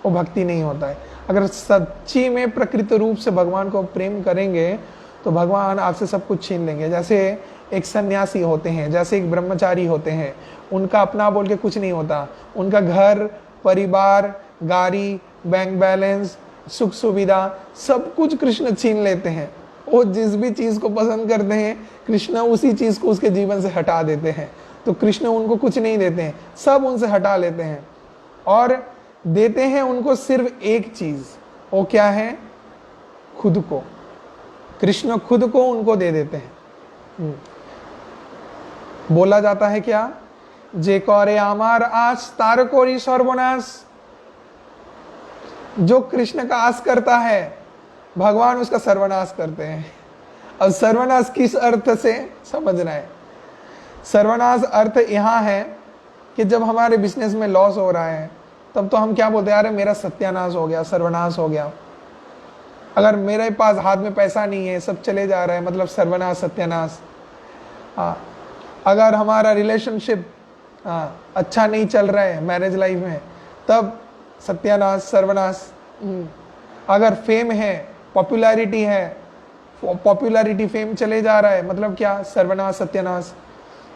वो भक्ति नहीं होता है। अगर सच्ची में प्रकृति रूप से भगवान को प्रेम करेंगे तो भगवान आपसे सब कुछ छीन लेंगे। जैसे एक सन्यासी होते हैं, जैसे एक ब्रह्मचारी होते हैं, उनका अपना बोल के कुछ नहीं होता। उनका घर परिवार, गाड़ी, बैंक बैलेंस, सुख सुविधा, सब कुछ कृष्ण छीन लेते हैं। वो जिस भी चीज को पसंद करते हैं, कृष्ण उसी चीज को उसके जीवन से हटा देते हैं। तो कृष्ण उनको कुछ नहीं देते हैं, सब उनसे हटा लेते हैं और देते हैं उनको सिर्फ एक चीज। वो क्या है, खुद को, कृष्ण खुद को उनको दे देते हैं। बोला जाता है क्या, जे करे आमार आस तार कोरी सर्वनाश। जो कृष्ण का आस करता है भगवान उसका सर्वनाश करते हैं। अब सर्वनाश किस अर्थ से समझना है? सर्वनाश अर्थ यहां है कि जब हमारे बिजनेस में लॉस हो रहा है तब तो हम क्या बोलते हैं, अरे मेरा सत्यानाश हो गया, सर्वनाश हो गया। अगर मेरे पास हाथ में पैसा नहीं है, सब चले जा रहा है, मतलब सर्वनाश, सत्यानाश। अगर हमारा रिलेशनशिप अच्छा नहीं चल रहा है मैरिज लाइफ में, तब सत्यानाश, सर्वनाश। अगर फेम है, पॉपुलैरिटी है, पॉपुलैरिटी फेम चले जा रहा है, मतलब क्या, सर्वनाश, सत्यानाश।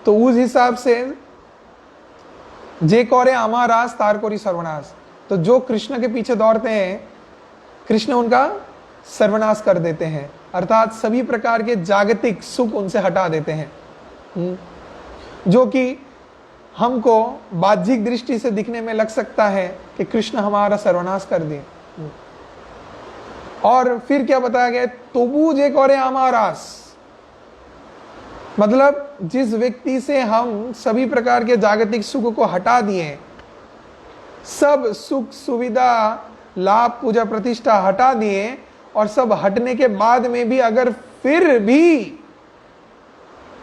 तो उस हिसाब से जे करे आमारास तार कोरी सर्वनाश, तो जो कृष्ण के पीछे दौड़ते हैं कृष्ण उनका सर्वनाश कर देते हैं, अर्थात सभी प्रकार के जागतिक सुख उनसे हटा देते हैं। जो कि हमको बाह्यिक दृष्टि से दिखने में लग सकता है कि कृष्ण हमारा सर्वनाश कर दिए। और फिर क्या बताया गया, तोबू जे करे आमारास, मतलब जिस व्यक्ति से हम सभी प्रकार के जागतिक सुख को हटा दिए, सब सुख सुविधा लाभ पूजा प्रतिष्ठा हटा दिए, और सब हटने के बाद में भी अगर फिर भी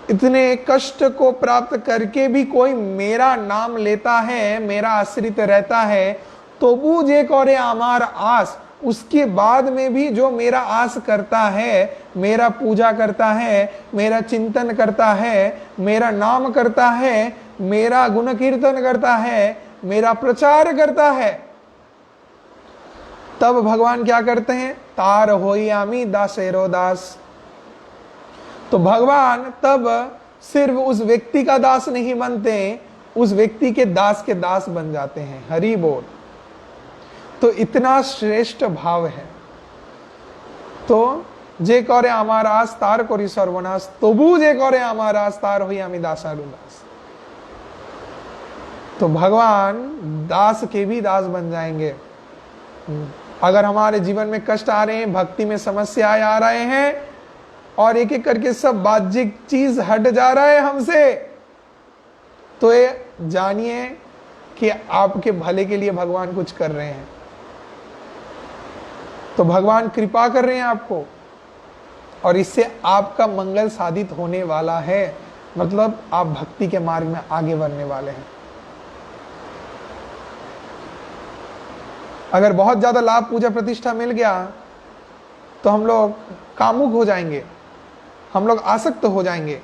इतने कष्ट को प्राप्त करके भी कोई मेरा नाम लेता है, मेरा आश्रित रहता है, तो बूझे करे आमार आस, उसके बाद में भी जो मेरा आस करता है, मेरा पूजा करता है, मेरा चिंतन करता है, मेरा नाम करता है, मेरा गुण कीर्तन करता है, मेरा प्रचार करता है, तब भगवान क्या करते हैं, तार होई आमी दासेरो दास। तो भगवान तब सिर्फ उस व्यक्ति का दास नहीं बनते, उस व्यक्ति के दास बन जाते हैं। हरि बोल। तो इतना श्रेष्ठ भाव है। तो जे करे आमारास तार कोरी सर्वनाश, तबु जे करे आमारास तार होई आमी दासारु दास। तो भगवान दास के भी दास बन जाएंगे। अगर हमारे जीवन में कष्ट आ रहे हैं, भक्ति में समस्याएं आ रहे हैं, और एक एक करके सब बाह्यिक चीज हट जा रहा है हमसे, तो ये जानिए कि आपके भले के लिए भगवान कुछ कर रहे हैं। तो भगवान कृपा कर रहे हैं आपको, और इससे आपका मंगल साधित होने वाला है, मतलब आप भक्ति के मार्ग में आगे बढ़ने वाले हैं। अगर बहुत ज्यादा लाभ पूजा प्रतिष्ठा मिल गया तो हम लोग कामुक हो जाएंगे, हम लोग आसक्त हो जाएंगे,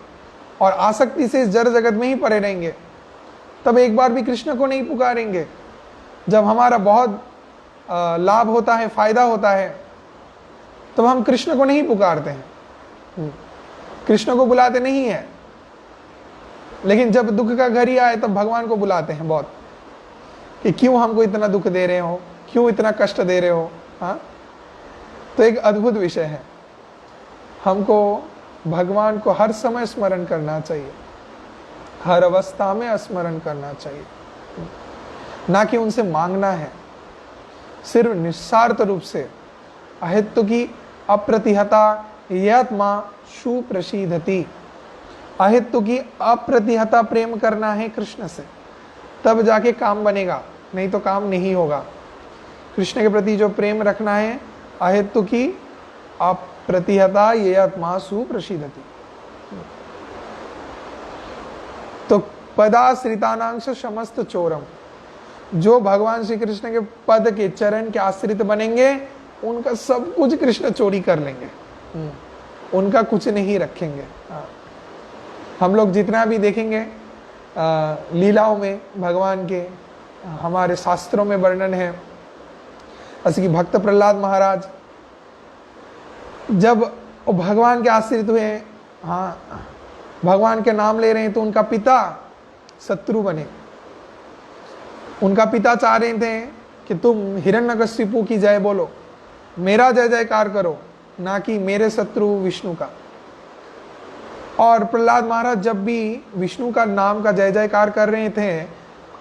और आसक्ति से इस जड़ जगत में ही पड़े रहेंगे। तब एक बार भी कृष्ण को नहीं पुकारेंगे। जब हमारा बहुत लाभ होता है, फायदा होता है, तब हम कृष्ण को नहीं पुकारते हैं, कृष्ण को बुलाते नहीं है। लेकिन जब दुख का घड़ी आए तब भगवान को बुलाते हैं बहुत, कि क्यों हमको इतना दुख दे रहे हो, क्यों इतना कष्ट दे रहे हो। हाँ, तो एक अद्भुत विषय है। हमको भगवान को हर समय स्मरण करना चाहिए, हर अवस्था में स्मरण करना चाहिए, ना कि उनसे मांगना है। सिर्फ निस्वार्थ रूप से अहेतु की अप्रतिहता यत्मा सुप्रसिद्धति, अहेतु की अप्रतिहता प्रेम करना है कृष्ण से, तब जाके काम बनेगा, नहीं तो काम नहीं होगा। कृष्ण के प्रति जो प्रेम रखना है, अहेतु की अप्रतिहता ये आत्मा सुप्रसिद्धति। तो पदाश्रितानांश समस्त चोरम, जो भगवान श्री कृष्ण के पद के चरण के आश्रित बनेंगे, उनका सब कुछ कृष्ण चोरी कर लेंगे, उनका कुछ नहीं रखेंगे। हम लोग जितना भी देखेंगे लीलाओं में भगवान के, हमारे शास्त्रों में वर्णन है, जैसे कि भक्त प्रहलाद महाराज जब भगवान के आश्रित हुए, हाँ, भगवान के नाम ले रहे हैं, तो उनका पिता शत्रु बने। उनका पिता चाह रहे थे कि तुम हिरण्यकशिपु की जय बोलो, मेरा जय जयकार करो, ना कि मेरे शत्रु विष्णु का। और प्रहलाद महाराज जब भी विष्णु का नाम का जय जयकार कर रहे थे,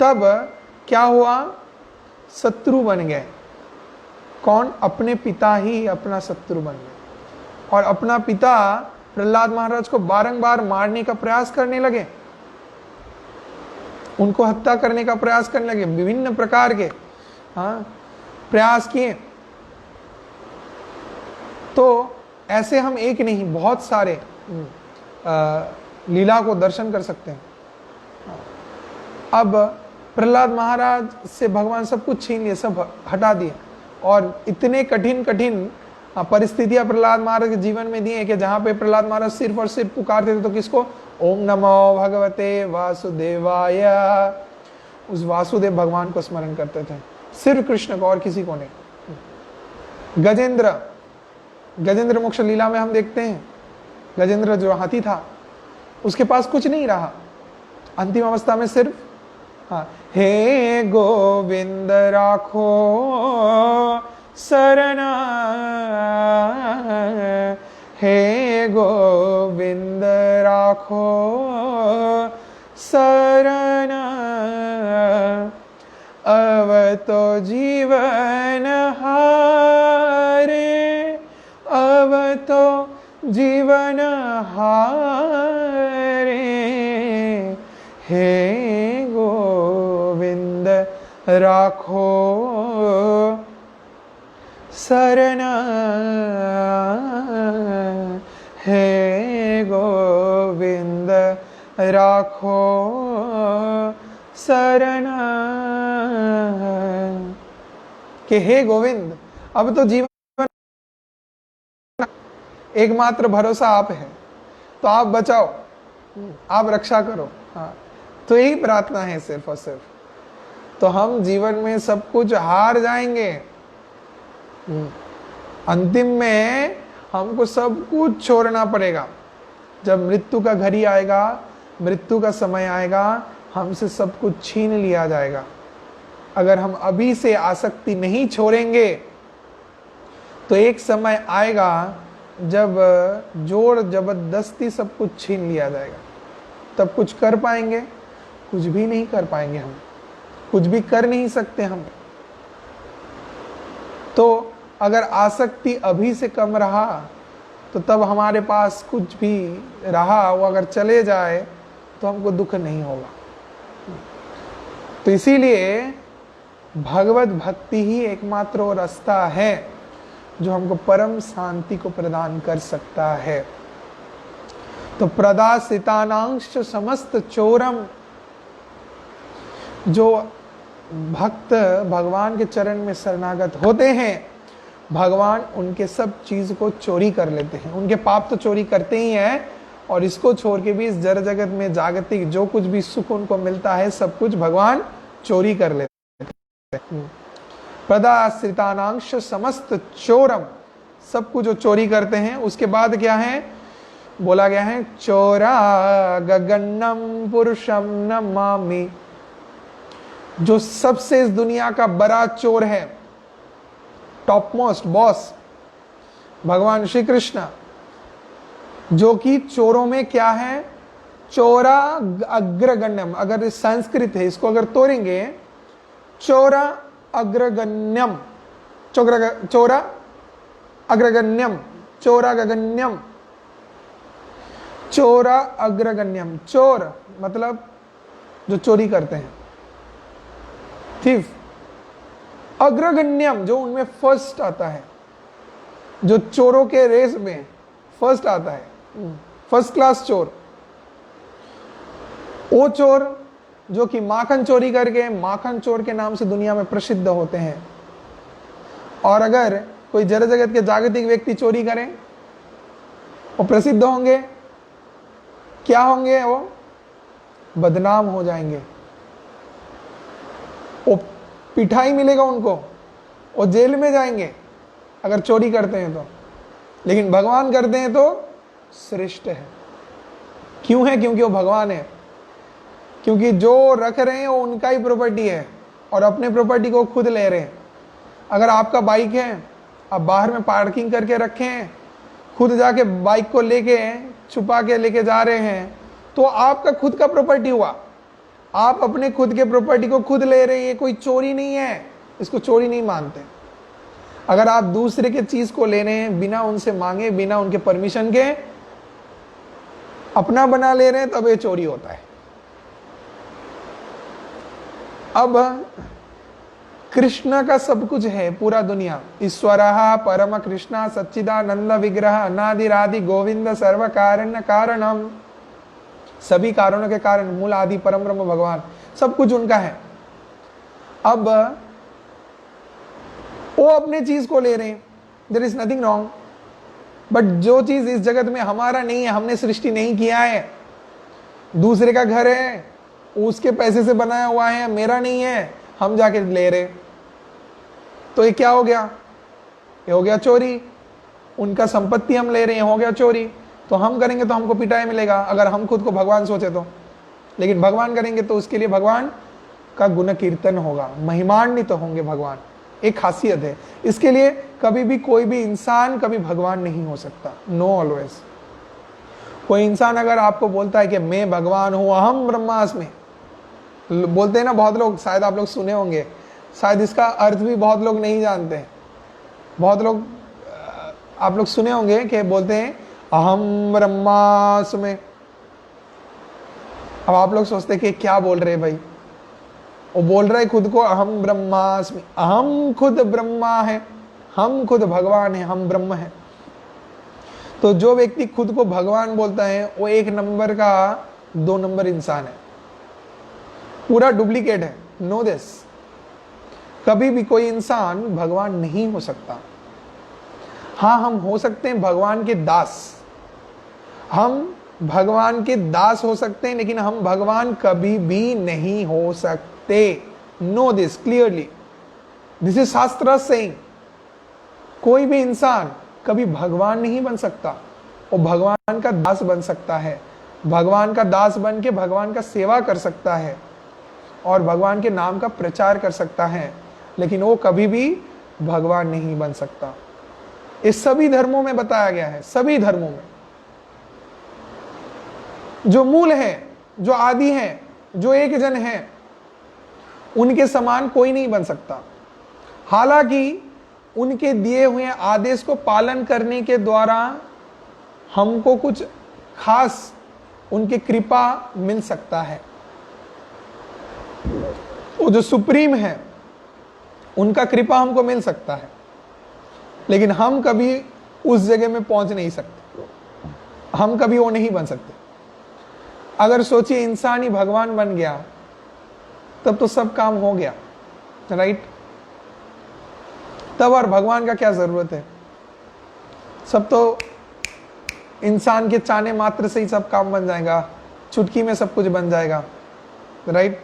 तब क्या हुआ, शत्रु बन गए, कौन? अपने पिता ही अपना शत्रु बन गए और अपना पिता प्रहलाद महाराज को बारंबार मारने का प्रयास करने लगे, उनको हत्या करने का प्रयास करने लगे, विभिन्न प्रकार के प्रयास किए। तो ऐसे हम एक नहीं बहुत सारे लीला को दर्शन कर सकते हैं। अब प्रहलाद महाराज से भगवान सब कुछ छीन लिए, सब हटा दिए और इतने कठिन कठिन परिस्थितियां प्रहलाद महाराज के जीवन में दिए कि जहां पे प्रहलाद महाराज सिर्फ और सिर्फ पुकारते थे तो किसको? ओम नमो भगवते वासुदेवाय, उस वासुदेव भगवान को स्मरण करते थे, सिर्फ कृष्ण को और किसी को नहीं। गजेंद्र मोक्ष लीला में हम देखते हैं, गजेंद्र जो हाथी था उसके पास कुछ नहीं रहा, अंतिम अवस्था में सिर्फ हे गोविंद राखो शरण, हे गोविंद राखो शरण, अब तो जीवन हारे, अब तो जीवन हारे, हे गोविंद राखो शरण, हे गोविंद राखो शरण, कि हे गोविंद अब तो जीवन एकमात्र भरोसा आप है, तो आप बचाओ, आप रक्षा करो। तो यही प्रार्थना है सिर्फ और सिर्फ। तो हम जीवन में सब कुछ हार जाएंगे, अंतिम में हमको सब कुछ छोड़ना पड़ेगा। जब मृत्यु का घड़ी आएगा, मृत्यु का समय आएगा, हमसे सब कुछ छीन लिया जाएगा। अगर हम अभी से आसक्ति नहीं छोड़ेंगे तो एक समय आएगा जब जोर जबरदस्ती सब कुछ छीन लिया जाएगा। तब कुछ कर पाएंगे? कुछ भी नहीं कर पाएंगे, हम कुछ भी कर नहीं सकते हम। तो अगर आसक्ति अभी से कम रहा तो तब हमारे पास कुछ भी रहा वो अगर चले जाए तो हमको दुख नहीं होगा। तो इसीलिए भगवत भक्ति ही एकमात्र वो रास्ता है जो हमको परम शांति को प्रदान कर सकता है। तो प्रदासितानांश समस्त चोरम, जो भक्त भगवान के चरण में शरणागत होते हैं, भगवान उनके सब चीज को चोरी कर लेते हैं। उनके पाप तो चोरी करते ही हैं और इसको छोड़ के भी इस जड़ जगत में जागतिक जो कुछ भी सुख उनको मिलता है सब कुछ भगवान चोरी कर लेते हैं। प्रदाश्रितानांश समस्त चोरम, सब कुछ जो चोरी करते हैं। उसके बाद क्या है बोला गया है? चोरा गगनम पुरुषम नमामि, जो सबसे इस दुनिया का बड़ा चोर है, टॉप मोस्ट बॉस भगवान श्री कृष्ण, जो कि चोरों में क्या है? चोरा अग्रगण्यम। अगर संस्कृत है इसको अगर तोड़ेंगे, चोरा अग्रगण्यम, चोरा अग्रगण्यम, चोरा गगण्यम, चोरा अग्रगण्यम। चोर मतलब जो चोरी करते हैं, थीफ। अग्रगण्यम जो उनमें फर्स्ट आता है, जो चोरों के रेस में फर्स्ट आता है, फर्स्ट क्लास चोर। वो चोर जो कि माखन चोरी करके माखन चोर के नाम से दुनिया में प्रसिद्ध होते हैं। और अगर कोई जड़ जगत के जागतिक व्यक्ति चोरी करें, वो प्रसिद्ध होंगे। क्या होंगे? वो बदनाम हो जाएंगे, वो पिटाई मिलेगा उनको, वो जेल में जाएंगे अगर चोरी करते हैं तो। लेकिन भगवान करते हैं तो श्रेष्ठ है। क्यों है? क्योंकि वो भगवान है। क्योंकि जो रख रहे हैं वो उनका ही प्रॉपर्टी है और अपने प्रॉपर्टी को खुद ले रहे हैं। अगर आपका बाइक है, आप बाहर में पार्किंग करके रखे हैं, खुद जाके बाइक को लेके छुपा के लेके जा रहे हैं, तो आपका खुद का प्रॉपर्टी हुआ। आप अपने खुद के प्रॉपर्टी को खुद ले रहे हैं, ये कोई चोरी नहीं है, इसको चोरी नहीं मानते। अगर आप दूसरे के चीज को ले रहे हैं बिना उनसे मांगे, बिना उनके परमिशन के अपना बना ले रहे हैं, तब ये चोरी होता है। अब कृष्ण का सब कुछ है, पूरा दुनिया। ईश्वरः परम कृष्ण सच्चिदानंद विग्रह अनादिरादि गोविंद सर्व कारण कारणम, सभी कारणों के कारण, मूल आदि परम ब्रह्म भगवान, सब कुछ उनका है। अब वो अपने चीज को ले रहे हैं, there is nothing wrong, but जो चीज इस जगत में हमारा नहीं है, हमने सृष्टि नहीं किया है, दूसरे का घर है, उसके पैसे से बनाया हुआ है, मेरा नहीं है, हम जाके ले रहे, तो ये क्या हो गया? ये हो गया चोरी। उनका संपत्ति हम ले रहे हैं, हो गया चोरी। तो हम करेंगे तो हमको पिटाई मिलेगा, अगर हम खुद को भगवान सोचे तो। लेकिन भगवान करेंगे तो उसके लिए भगवान का गुण कीर्तन होगा, महिमान्वित तो होंगे भगवान। एक खासियत है, इसके लिए कभी भी कोई भी इंसान कभी भगवान नहीं हो सकता। Know always. कोई इंसान अगर आपको बोलता है कि मैं भगवान हूं, अहम ब्रह्मास्मि, बोलते हैं ना बहुत लोग, शायद आप लोग सुने होंगे, शायद इसका अर्थ भी बहुत लोग नहीं जानते हैं। बहुत लोग आप लोग सुने होंगे कि बोलते हैं अहम ब्रह्मास्मि। अब आप लोग सोचते हैं कि क्या बोल रहे हैं भाई, वो बोल रहा है खुद को अहम ब्रह्मास्मि, अहम खुद ब्रह्मा है, हम खुद भगवान है, हम ब्रह्म है। तो जो व्यक्ति खुद को भगवान बोलता है वो 1 नंबर का 2 नंबर इंसान है, पूरा डुप्लीकेट है। No this. कभी भी कोई इंसान भगवान नहीं हो सकता। हाँ, हम हो सकते हैं भगवान के दास, हम भगवान के दास हो सकते हैं, लेकिन हम भगवान कभी भी नहीं हो सकते। No this clearly, this is shastra saying. कोई भी इंसान कभी भगवान नहीं बन सकता, वो भगवान का दास बन सकता है। भगवान का दास बन के भगवान का सेवा कर सकता है और भगवान के नाम का प्रचार कर सकता है, लेकिन वो कभी भी भगवान नहीं बन सकता। इस सभी धर्मों में बताया गया है, सभी धर्मों में जो मूल है, जो आदि है, जो एक जन है, उनके समान कोई नहीं बन सकता। हालांकि उनके दिए हुए आदेश को पालन करने के द्वारा हमको कुछ खास उनके कृपा मिल सकता है। वो जो सुप्रीम है उनका कृपा हमको मिल सकता है, लेकिन हम कभी उस जगह में पहुंच नहीं सकते, हम कभी वो नहीं बन सकते। अगर सोचिए इंसान ही भगवान बन गया तब तो सब काम हो गया, राइट? तब और भगवान का क्या जरूरत है? सब तो इंसान के चाहने मात्र से ही सब काम बन जाएगा, चुटकी में सब कुछ बन जाएगा, राइट?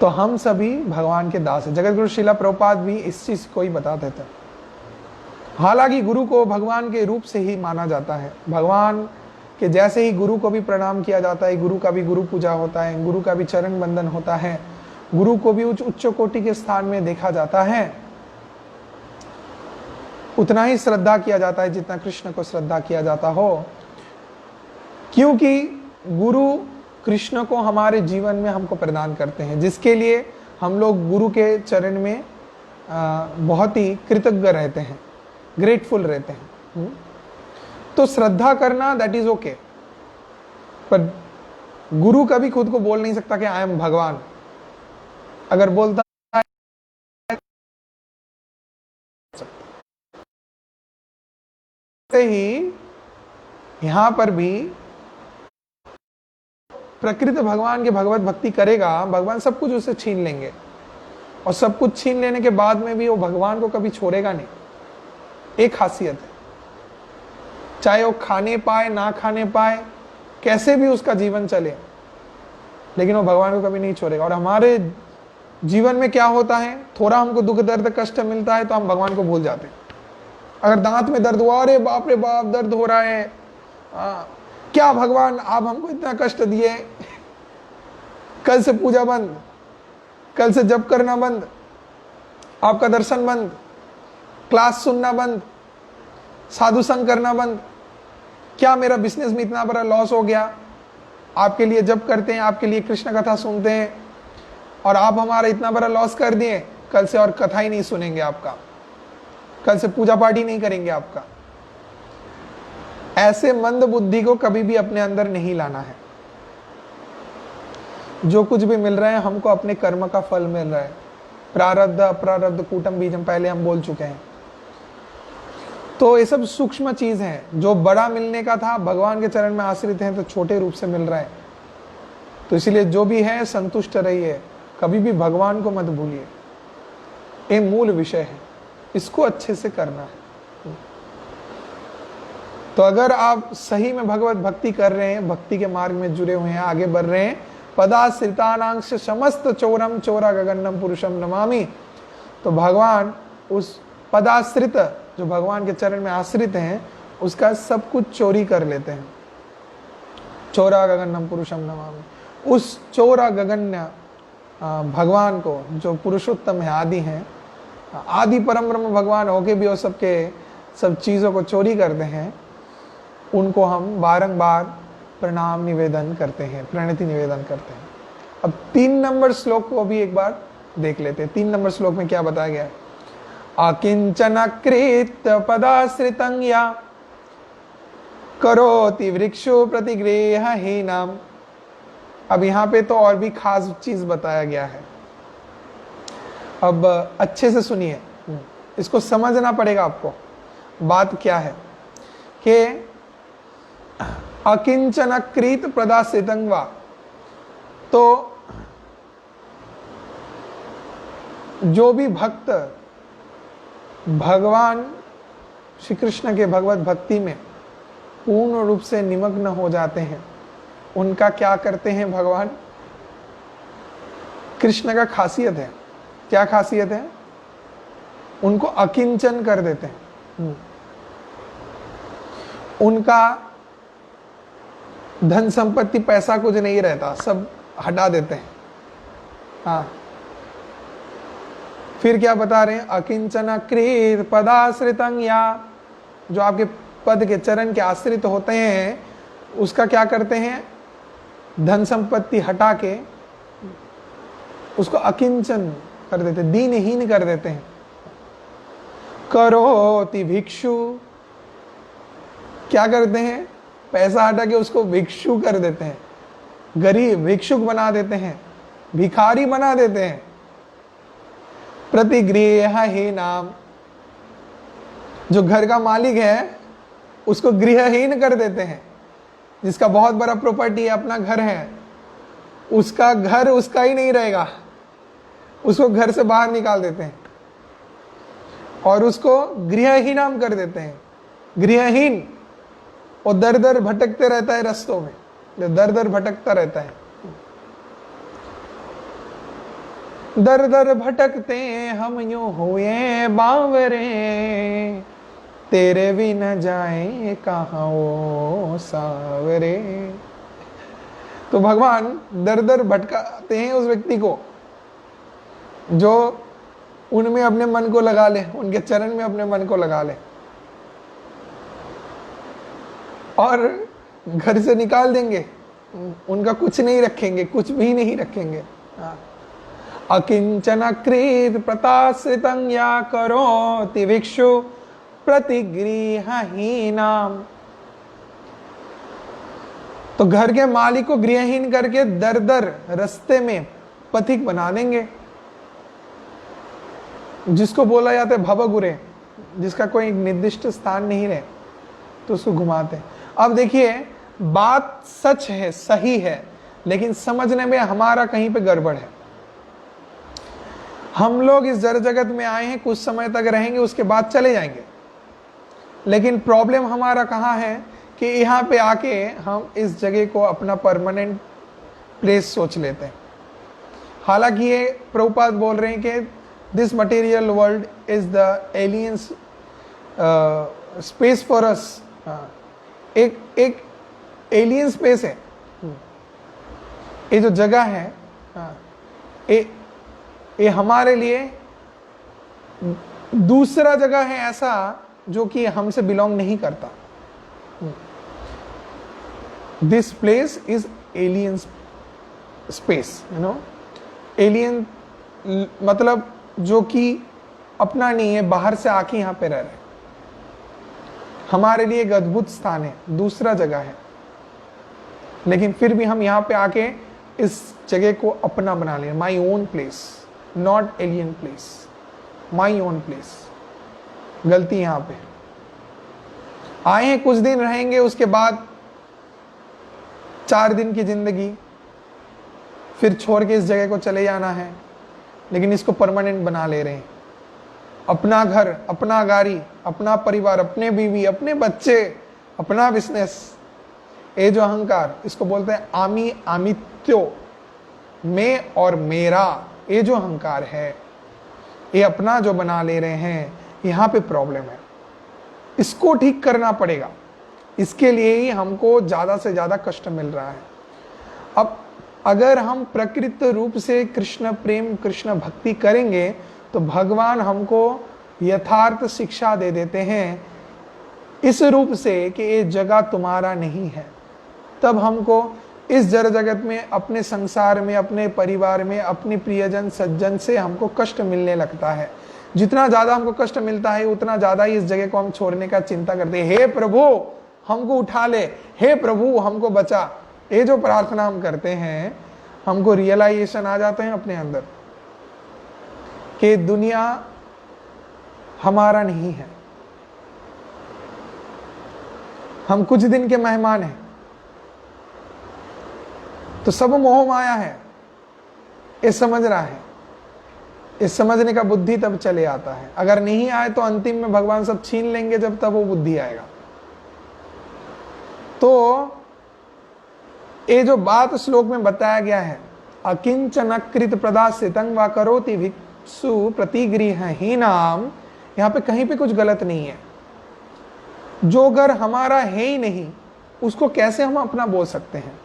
तो हम सभी भगवान के दास हैं। जगत गुरु श्रीला प्रभुपाद भी इस चीज को ही बताते थे। हालांकि गुरु को भगवान के रूप से ही माना जाता है, भगवान के जैसे ही गुरु को भी प्रणाम किया जाता है, गुरु का भी गुरु पूजा होता है, गुरु का भी चरण बंदन होता है, गुरु को भी उच्च कोटि के स्थान में देखा जाता है। उतना ही श्रद्धा किया जाता है जितना कृष्ण को श्रद्धा किया जाता हो, क्योंकि गुरु कृष्ण को हमारे जीवन में हमको प्रदान करते हैं, जिसके लिए हम लोग गुरु के चरण में बहुत ही कृतज्ञ रहते हैं, ग्रेटफुल रहते हैं। तो श्रद्धा करना दैट इज ओके, पर गुरु कभी खुद को बोल नहीं सकता कि आई एम भगवान। अगर बोलता ही यहां पर भी प्रकृत भगवान के भगवत भक्ति करेगा, भगवान सब कुछ उससे छीन लेंगे, और सब कुछ छीन लेने के बाद में भी वो भगवान को कभी छोड़ेगा नहीं। एक खासियत है, चाहे वो खाने पाए ना खाने पाए, कैसे भी उसका जीवन चले, लेकिन वो भगवान को कभी नहीं छोड़ेगा। और हमारे जीवन में क्या होता है, थोड़ा हमको दुख दर्द कष्ट मिलता है तो हम भगवान को भूल जाते हैं। अगर दांत में दर्द हुआ, अरे बाप रे बाप दर्द हो रहा है, क्या भगवान आप हमको इतना कष्ट दिए, कल से पूजा बंद, कल से जप करना बंद, आपका दर्शन बंद, क्लास सुनना बंद, साधु संग करना बंद, क्या मेरा बिजनेस में इतना बड़ा लॉस हो गया। आपके लिए जप करते हैं, आपके लिए कृष्ण कथा सुनते हैं, और आप हमारा इतना बड़ा लॉस कर दिए, कल से और कथा ही नहीं सुनेंगे आपका, कल से पूजा पाठ ही नहीं करेंगे आपका। ऐसे मंद बुद्धि को कभी भी अपने अंदर नहीं लाना है। जो कुछ भी मिल रहा है हमको अपने कर्म का फल मिल रहा है। प्रारब्ध अप्रारब्ध कूटम बीजम पहले हम बोल चुके हैं। तो ये सब सूक्ष्म चीज है। जो बड़ा मिलने का था भगवान के चरण में आश्रित हैं तो छोटे रूप से मिल रहा है। तो इसलिए जो भी है संतुष्ट रहिए, कभी भी भगवान को मत भूलिए। ये मूल विषय है, इसको अच्छे से करना है। तो अगर आप सही में भगवत भक्ति कर रहे हैं, भक्ति के मार्ग में जुड़े हुए हैं, आगे बढ़ रहे हैं, पदाश्रितानांश समस्त चोरम चोरा गगन्नम पुरुषम नमामि, तो भगवान उस पदाश्रित जो भगवान के चरण में आश्रित हैं उसका सब कुछ चोरी कर लेते हैं। चोरा गगन्नम पुरुषम नमामि, उस चोरा गगन्य भगवान को जो पुरुषोत्तम है, आदि हैं, आदि परम ब्रह्म भगवान होके भी वो सबके सब चीज़ों को चोरी करते हैं, उनको हम बारंबार प्रणाम निवेदन करते हैं, प्रणति निवेदन करते हैं। अब 3 नंबर श्लोक को भी एक बार देख लेते हैं। 3 नंबर श्लोक में क्या बताया गया है? अकिंचन कृत पदाश्रितं या करोति वृक्षो प्रतिगृहहीनम्। अब यहाँ पे तो और भी खास चीज बताया गया है। अब अच्छे से सुनिए, इसको समझना पड़ेगा आपको। बात क्या है कि अकिंचन कृत पदाश्रितं वा, तो जो भी भक्त भगवान श्री कृष्ण के भगवत भक्ति में पूर्ण रूप से निमग्न हो जाते हैं, उनका क्या करते हैं भगवान? कृष्ण का खासियत है, क्या खासियत है? उनको अकिंचन कर देते हैं। उनका धन संपत्ति पैसा कुछ नहीं रहता, सब हटा देते हैं। हाँ, फिर क्या बता रहे हैं? अकिंचन कृत पदाश्रितं या, जो आपके पद के चरण के आश्रित होते हैं उसका क्या करते हैं? धन संपत्ति हटा के उसको अकिंचन कर देते, दीनहीन कर देते हैं। करोति भिक्षु, क्या करते हैं? पैसा हटा के उसको भिक्षु कर देते हैं, गरीब भिक्षुक बना देते हैं, भिखारी बना देते हैं। प्रतिगृहहीनम्, जो घर का मालिक है उसको गृहहीन कर देते हैं। जिसका बहुत बड़ा प्रॉपर्टी है, अपना घर है, उसका घर उसका ही नहीं रहेगा, उसको घर से बाहर निकाल देते हैं और उसको गृहहीनम् कर देते हैं। गृहहीन, वो दर दर भटकते रहता है रास्तों में, दर दर भटकता रहता है। दर दर भटकते हम यूं हुए बावरे, तेरे भी न जाए कहाँ वो सावरे। तो भगवान दर दर भटकाते हैं उस व्यक्ति को जो उनमें अपने मन को लगा ले, उनके चरण में अपने मन को लगा ले, और घर से निकाल देंगे, उनका कुछ नहीं रखेंगे, कुछ भी नहीं रखेंगे। अकिंचन कृत पदाश्रितं या करोति भिक्षु प्रतिगृहहीनम्। तो घर के मालिक को गृहहीन करके दर दर रास्ते में पथिक बना देंगे, जिसको बोला जाता है भवगुरे, जिसका कोई निर्दिष्ट स्थान नहीं रहे तो उसको घुमाते हैं। अब देखिए, बात सच है, सही है, लेकिन समझने में हमारा कहीं पे गड़बड़ है। हम लोग इस जड़ जगत में आए हैं, कुछ समय तक रहेंगे, उसके बाद चले जाएंगे। लेकिन प्रॉब्लम हमारा कहाँ है कि यहाँ पे आके हम इस जगह को अपना परमानेंट प्लेस सोच लेते हैं। हालांकि ये प्रभुपाद बोल रहे हैं कि this material world is the aliens space for us. एक एलियन स्पेस है ये जो जगह है, ये हमारे लिए दूसरा जगह है ऐसा जो कि हमसे बिलोंग नहीं करता। This place is alien space, you know. Alien मतलब जो कि अपना नहीं है, बाहर से आके यहाँ पे रह रहे हैं। हमारे लिए एक अद्भुत स्थान है, दूसरा जगह है, लेकिन फिर भी हम यहाँ पे आके इस जगह को अपना बना लिया। My own place, not alien place, my own place. गलती यहाँ पे आए हैं, कुछ दिन रहेंगे, उसके बाद 4 दिन की जिंदगी, फिर छोड़ के इस जगह को चले जाना है, लेकिन इसको परमानेंट बना ले रहे हैं। अपना घर, अपना गाड़ी, अपना परिवार, अपने बीवी, अपने बच्चे, अपना बिजनेस, ये जो अहंकार, इसको बोलते हैं आमी आमित्यो, मैं और मेरा। ये जो अहंकार है, ये अपना जो बना ले रहे हैं, यहाँ पे प्रॉब्लम है। इसको ठीक करना पड़ेगा। इसके लिए ही हमको ज्यादा से ज्यादा कष्ट मिल रहा है। अब अगर हम प्रकृत रूप से कृष्ण प्रेम, कृष्ण भक्ति करेंगे तो भगवान हमको यथार्थ शिक्षा दे देते हैं इस रूप से कि ये जगह तुम्हारा नहीं है। तब हमको इस जड़ जगत में, अपने संसार में, अपने परिवार में, अपनी प्रियजन सज्जन से हमको कष्ट मिलने लगता है। जितना ज्यादा हमको कष्ट मिलता है, उतना ज्यादा ही इस जगह को हम छोड़ने का चिंता करते हैं। हे प्रभु हमको उठा ले, हे प्रभु हमको बचा। ये जो प्रार्थना हम करते हैं, हमको रियलाइजेशन आ जाते हैं अपने अंदर कि दुनिया हमारा नहीं है, हम कुछ दिन के मेहमान हैं। तो सब मोह माया है, ये समझ रहा है। इस समझने का बुद्धि तब चले आता है। अगर नहीं आए तो अंतिम में भगवान सब छीन लेंगे, जब तब वो बुद्धि आएगा। तो ये जो बात श्लोक में बताया गया है, अकिंचन कृत प्रदासितं वा करोति भिक्षु प्रतिगृहहीनाम, यहाँ पे कहीं पे कुछ गलत नहीं है। जो घर हमारा है ही नहीं, उसको कैसे हम अपना बोल सकते हैं?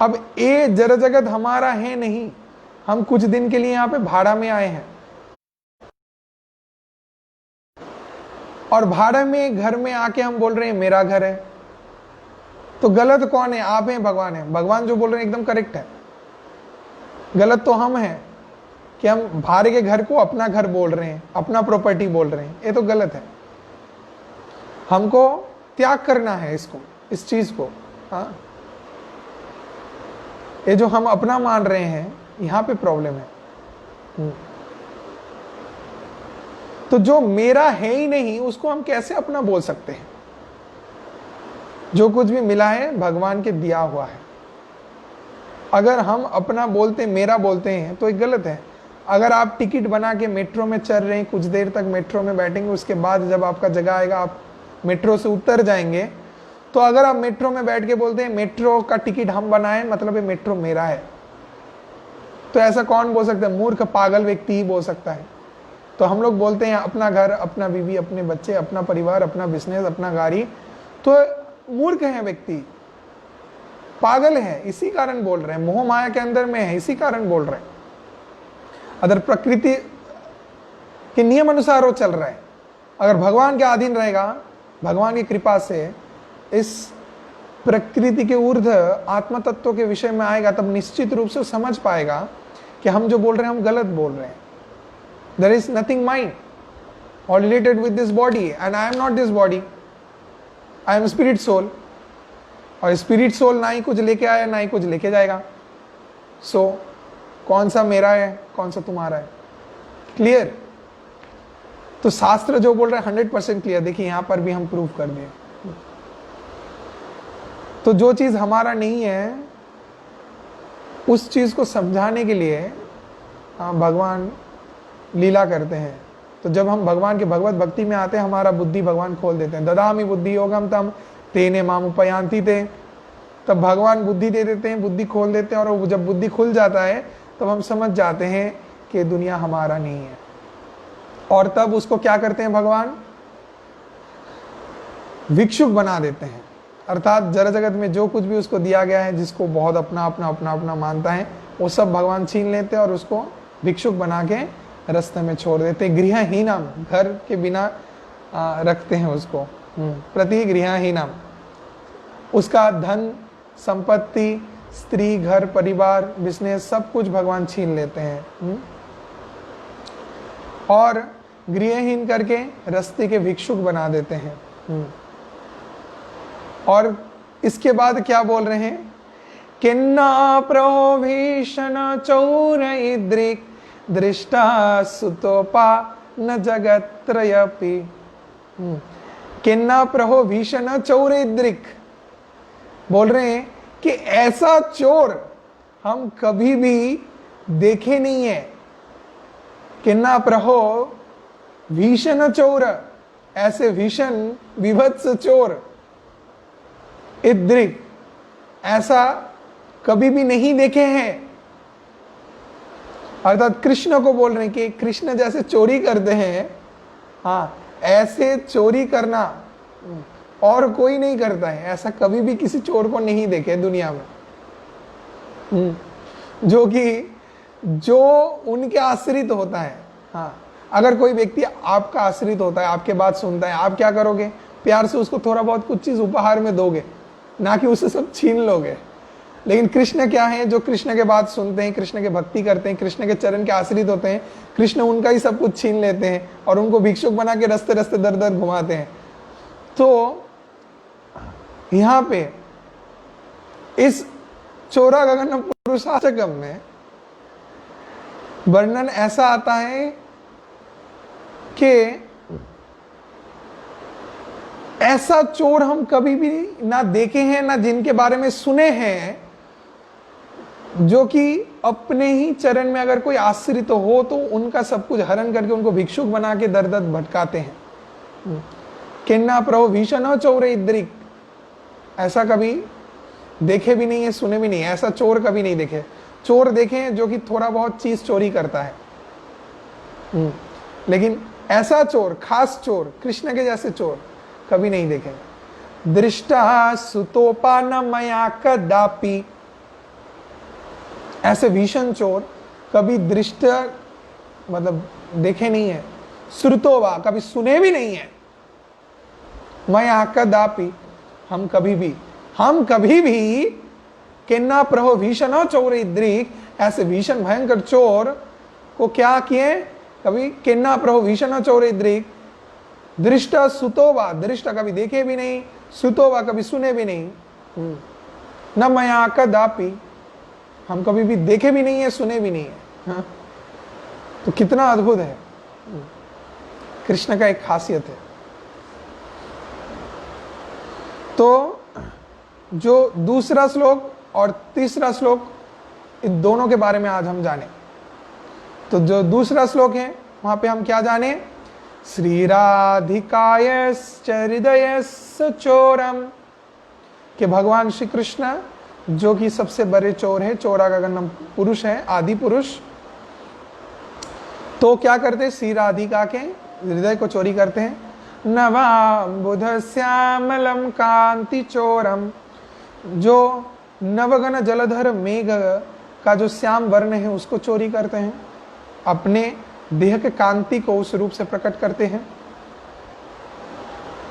अब ये जड़ जगत हमारा है नहीं, हम कुछ दिन के लिए यहाँ पे भाड़ा में आए हैं, और भाड़े में घर में आके हम बोल रहे हैं मेरा घर है। तो गलत कौन है? आप हैं, भगवान है? भगवान जो बोल रहे हैं एकदम करेक्ट है। गलत तो हम हैं कि हम भाड़े के घर को अपना घर बोल रहे हैं, अपना प्रॉपर्टी बोल रहे हैं। ये तो गलत है। हमको त्याग करना है इसको, इस चीज को। हाँ, ये जो हम अपना मान रहे हैं, यहां पे प्रॉब्लम है। तो जो मेरा है ही नहीं, उसको हम कैसे अपना बोल सकते हैं? जो कुछ भी मिला है भगवान के दिया हुआ है। अगर हम अपना बोलते, मेरा बोलते हैं, तो ये गलत है। अगर आप टिकट बना के मेट्रो में चल रहे हैं, कुछ देर तक मेट्रो में बैठेंगे, उसके बाद जब आपका जगह आएगा, आप मेट्रो से उतर जाएंगे, तो अगर आप मेट्रो में बैठ के बोलते हैं मेट्रो का टिकट हम बनाए, मतलब ये मेट्रो मेरा है, तो ऐसा कौन बोल सकता है? मूर्ख पागल व्यक्ति ही बोल सकता है। तो हम लोग बोलते हैं अपना घर, अपना बीवी, अपने बच्चे, अपना परिवार, अपना बिजनेस, अपना गाड़ी। तो मूर्ख है व्यक्ति, पागल है, इसी कारण बोल रहे हैं। मोह माया के अंदर में है, इसी कारण बोल रहे हैं। अगर प्रकृति के नियम अनुसार वो चल रहा है, अगर भगवान के अधीन रहेगा, भगवान की कृपा से इस प्रकृति के ऊर्ध्व आत्म तत्व के विषय में आएगा, तब निश्चित रूप से समझ पाएगा कि हम जो बोल रहे हैं हम गलत बोल रहे हैं। There is nothing mine or related with this body, and I am not this body. I am spirit soul. और स्पिरिट सोल ना ही कुछ लेके आया, ना ही कुछ लेके जाएगा। सो कौन सा मेरा है, कौन सा तुम्हारा है? क्लियर? तो शास्त्र जो बोल रहा है 100% क्लियर। देखिए यहाँ पर भी हम प्रूव कर दिए। तो जो चीज हमारा नहीं है, उस चीज को समझाने के लिए भगवान लीला करते हैं। तो जब हम भगवान के भगवत भक्ति में आते हैं, हमारा बुद्धि भगवान खोल देते हैं। ददामि बुद्धि योगम तम तेने माम उपयांति ते। तब भगवान बुद्धि दे देते हैं, बुद्धि खोल देते हैं, और जब बुद्धि खुल जाता है तब हम समझ जाते हैं कि दुनिया हमारा नहीं है। और तब उसको क्या करते हैं भगवान? भिक्षुक बना देते हैं। अर्थात जड़ जगत में जो कुछ भी उसको दिया गया है, जिसको बहुत अपना अपना अपना अपना मानता है, वो सब भगवान छीन लेते हैं और उसको भिक्षुक बना के रास्ते में छोड़ देते। गृहहीनम, घर के बिना रखते हैं उसको। प्रति गृहहीनम, उसका धन संपत्ति, स्त्री, घर, परिवार, बिजनेस, सब कुछ भगवान छीन लेते हैं। और गृहहीन करके रास्ते के भिक्षुक बना देते हैं। और इसके बाद क्या बोल रहे हैं, किन्ना प्रभीषण चौर इद्रिक दृष्टा सुतोपा न जगत्रयपि। किन्ना प्रहो भीषण चौर इद्रिक, बोल रहे हैं कि ऐसा चोर हम कभी भी देखे नहीं है। किन्ना प्रहो भीषण चोर, ऐसे भीषण विभत्स चोर, इद्रिक, ऐसा कभी भी नहीं देखे हैं। अर्थात कृष्ण को बोल रहे हैं कि कृष्ण जैसे चोरी करते हैं, हाँ, ऐसे चोरी करना और कोई नहीं करता है। ऐसा कभी भी किसी चोर को नहीं देखे दुनिया में, जो उनके आश्रित होता है। हाँ, अगर कोई व्यक्ति आपका आश्रित होता है, आपके बात सुनता है, आप क्या करोगे, प्यार से उसको थोड़ा बहुत कुछ चीज उपहार में दोगे, ना कि उसे सब छीन लोगे। लेकिन कृष्ण क्या है, जो कृष्ण के बात सुनते हैं, कृष्ण के भक्ति करते हैं, कृष्ण के चरण के आश्रित होते हैं, कृष्ण उनका ही सब कुछ छीन लेते हैं और उनको भिक्षुक बना के रास्ते रास्ते दर दर घुमाते हैं। तो यहां पे इस चोरा गगन पुरुषाष्टकम में वर्णन ऐसा आता है कि ऐसा चोर हम कभी भी ना देखे हैं, ना जिनके बारे में सुने हैं, जो कि अपने ही चरण में अगर कोई आश्रित हो तो उनका सब कुछ हरण करके उनको भिक्षुक बना के दर दर भटकाते हैं। किन्ना प्रभु भीषण चोर इद्रिक, ऐसा कभी देखे भी नहीं है, सुने भी नहीं है। ऐसा चोर कभी नहीं देखे। चोर देखे हैं जो कि थोड़ा बहुत चीज चोरी करता है, लेकिन ऐसा चोर, खास चोर, कृष्ण के जैसे चोर कभी नहीं देखे। दृष्टा सुतोपा न मया कदापि, ऐसे भीषण चोर कभी दृष्ट मतलब देखे नहीं है, श्रुतोवा कभी सुने भी नहीं है, मया कदापि हम कभी भी किन्ना प्रभो भीषण चोर इद्रिक, ऐसे भीषण भयंकर चोर को क्या किए, कभी किन्ना प्रभो भीषण चोर इद्रिक दृष्ट सुतोवा, दृष्ट कभी देखे भी नहीं, सुतोवा कभी सुने भी नहीं, न मया कदापि हम कभी भी देखे भी नहीं है, सुने भी नहीं है। हाँ? तो कितना अद्भुत है, कृष्ण का एक खासियत है। तो जो दूसरा श्लोक और तीसरा श्लोक, इन दोनों के बारे में आज हम जाने। तो जो दूसरा श्लोक है वहां पे हम क्या जाने, श्री राधिकायश्च हृदयस्य चोरम, कि भगवान श्री कृष्ण जो कि सबसे बड़े चोर है, चोरागगनम पुरुष है, आदि पुरुष, तो क्या करते हैं, श्री राधिका के हृदय को चोरी करते हैं। नवाम्बुध श्यामलम कांति चोरम, जो नवगण जलधर मेघ का जो श्याम वर्ण है उसको चोरी करते हैं, अपने देह के कांति को उस रूप से प्रकट करते हैं।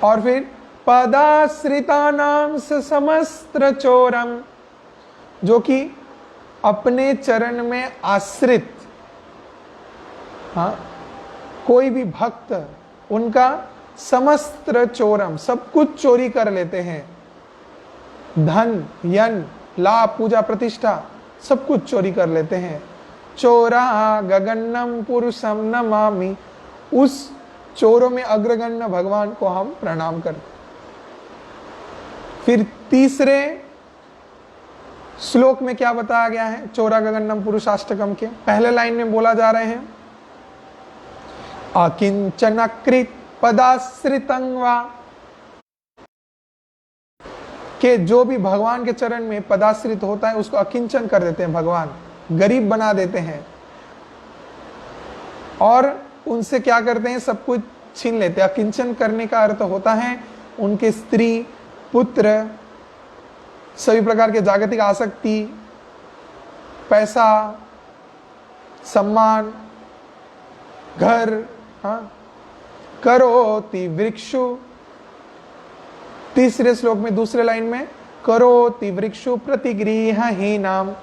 और फिर पदाश्रिता नाम समस्त्र चोरम, जो कि अपने चरण में आश्रित, हाँ, कोई भी भक्त उनका समस्त्र चोरम, सब कुछ चोरी कर लेते हैं, धन यन लाभ पूजा प्रतिष्ठा सब कुछ चोरी कर लेते हैं। चोरा गगनम पुरुषम नमामि, उस चोरों में अग्रगण्य भगवान को हम प्रणाम करते। फिर तीसरे श्लोक में क्या बताया गया है, चोरा गगनम पुरुषाष्टकम के पहले लाइन में बोला जा रहे हैं, अकिंचनकृत पदाश्रितं वा, कि जो भी भगवान के चरण में पदाश्रित होता है उसको अकिंचन कर देते हैं, भगवान गरीब बना देते हैं और उनसे क्या करते हैं, सब कुछ छीन लेते हैं। अकिंचन करने का अर्थ होता है उनके स्त्री पुत्र सभी प्रकार के जागतिक आसक्ति, पैसा, सम्मान, घर, हाँ, करोति वृक्षु, तीसरे श्लोक में दूसरे लाइन में करोति वृक्षु प्रतिगृहहीनाम,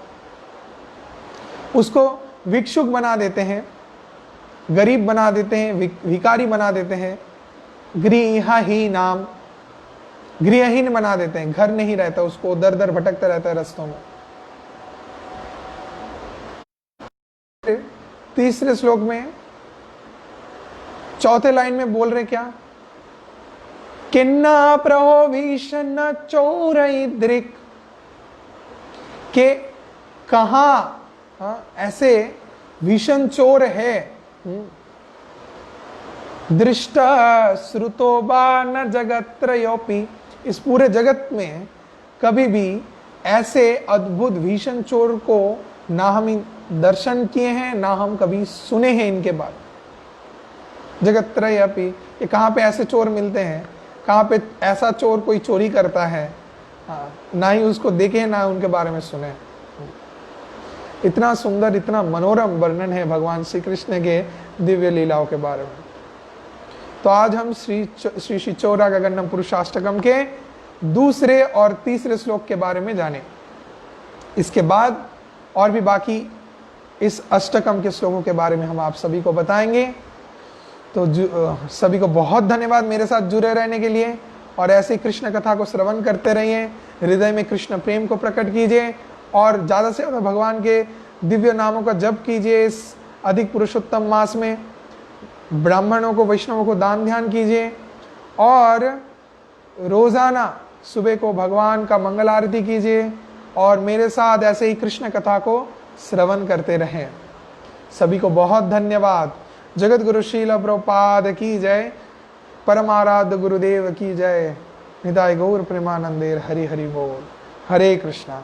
उसको भिक्षुक बना देते हैं, गरीब बना देते हैं, भिखारी बना देते हैं, गृहहीनाम, गृहहीन बना देते हैं, घर नहीं रहता, उसको दर दर भटकता रहता है रस्तों में। तीसरे श्लोक में चौथे लाइन में बोल रहे क्या, किन्ना प्रहो भीषण चौरैद्रिक, के कहां ऐसे भीषण चोर है, दृष्ट श्रुतो बा न जगत्रयोपि, इस पूरे जगत में कभी भी ऐसे अद्भुत भीषण चोर को ना हम दर्शन किए हैं, ना हम कभी सुने हैं इनके बाद। जगत्रयपि, ये कहाँ पे ऐसे चोर मिलते हैं, कहाँ पे ऐसा चोर कोई चोरी करता है, ना ही उसको देखे ना उनके बारे में सुने। इतना सुंदर, इतना मनोरम वर्णन है भगवान श्री कृष्ण के दिव्य लीलाओं के बारे में। तो आज हम श्री श्री चौरा गगनम पुरुषाष्टकम के दूसरे और तीसरे श्लोक के बारे में जाने। इसके बाद और भी बाकी इस अष्टकम के श्लोकों के बारे में हम आप सभी को बताएंगे। तो सभी को बहुत धन्यवाद मेरे साथ जुड़े रहने के लिए, और ऐसे कृष्ण कथा को श्रवण करते रहिए, हृदय में कृष्ण प्रेम को प्रकट कीजिए, और ज़्यादा से ज़्यादा भगवान के दिव्य नामों का जप कीजिए। इस अधिक पुरुषोत्तम मास में ब्राह्मणों को, वैष्णवों को दान ध्यान कीजिए, और रोज़ाना सुबह को भगवान का मंगल आरती कीजिए, और मेरे साथ ऐसे ही कृष्ण कथा को श्रवण करते रहें। सभी को बहुत धन्यवाद। जगत गुरु श्रील प्रभुपाद की जय, परमाराध्य गुरुदेव की जय। निताय गौर प्रेमानंदेर हरि हरि बोल। हरे कृष्णा।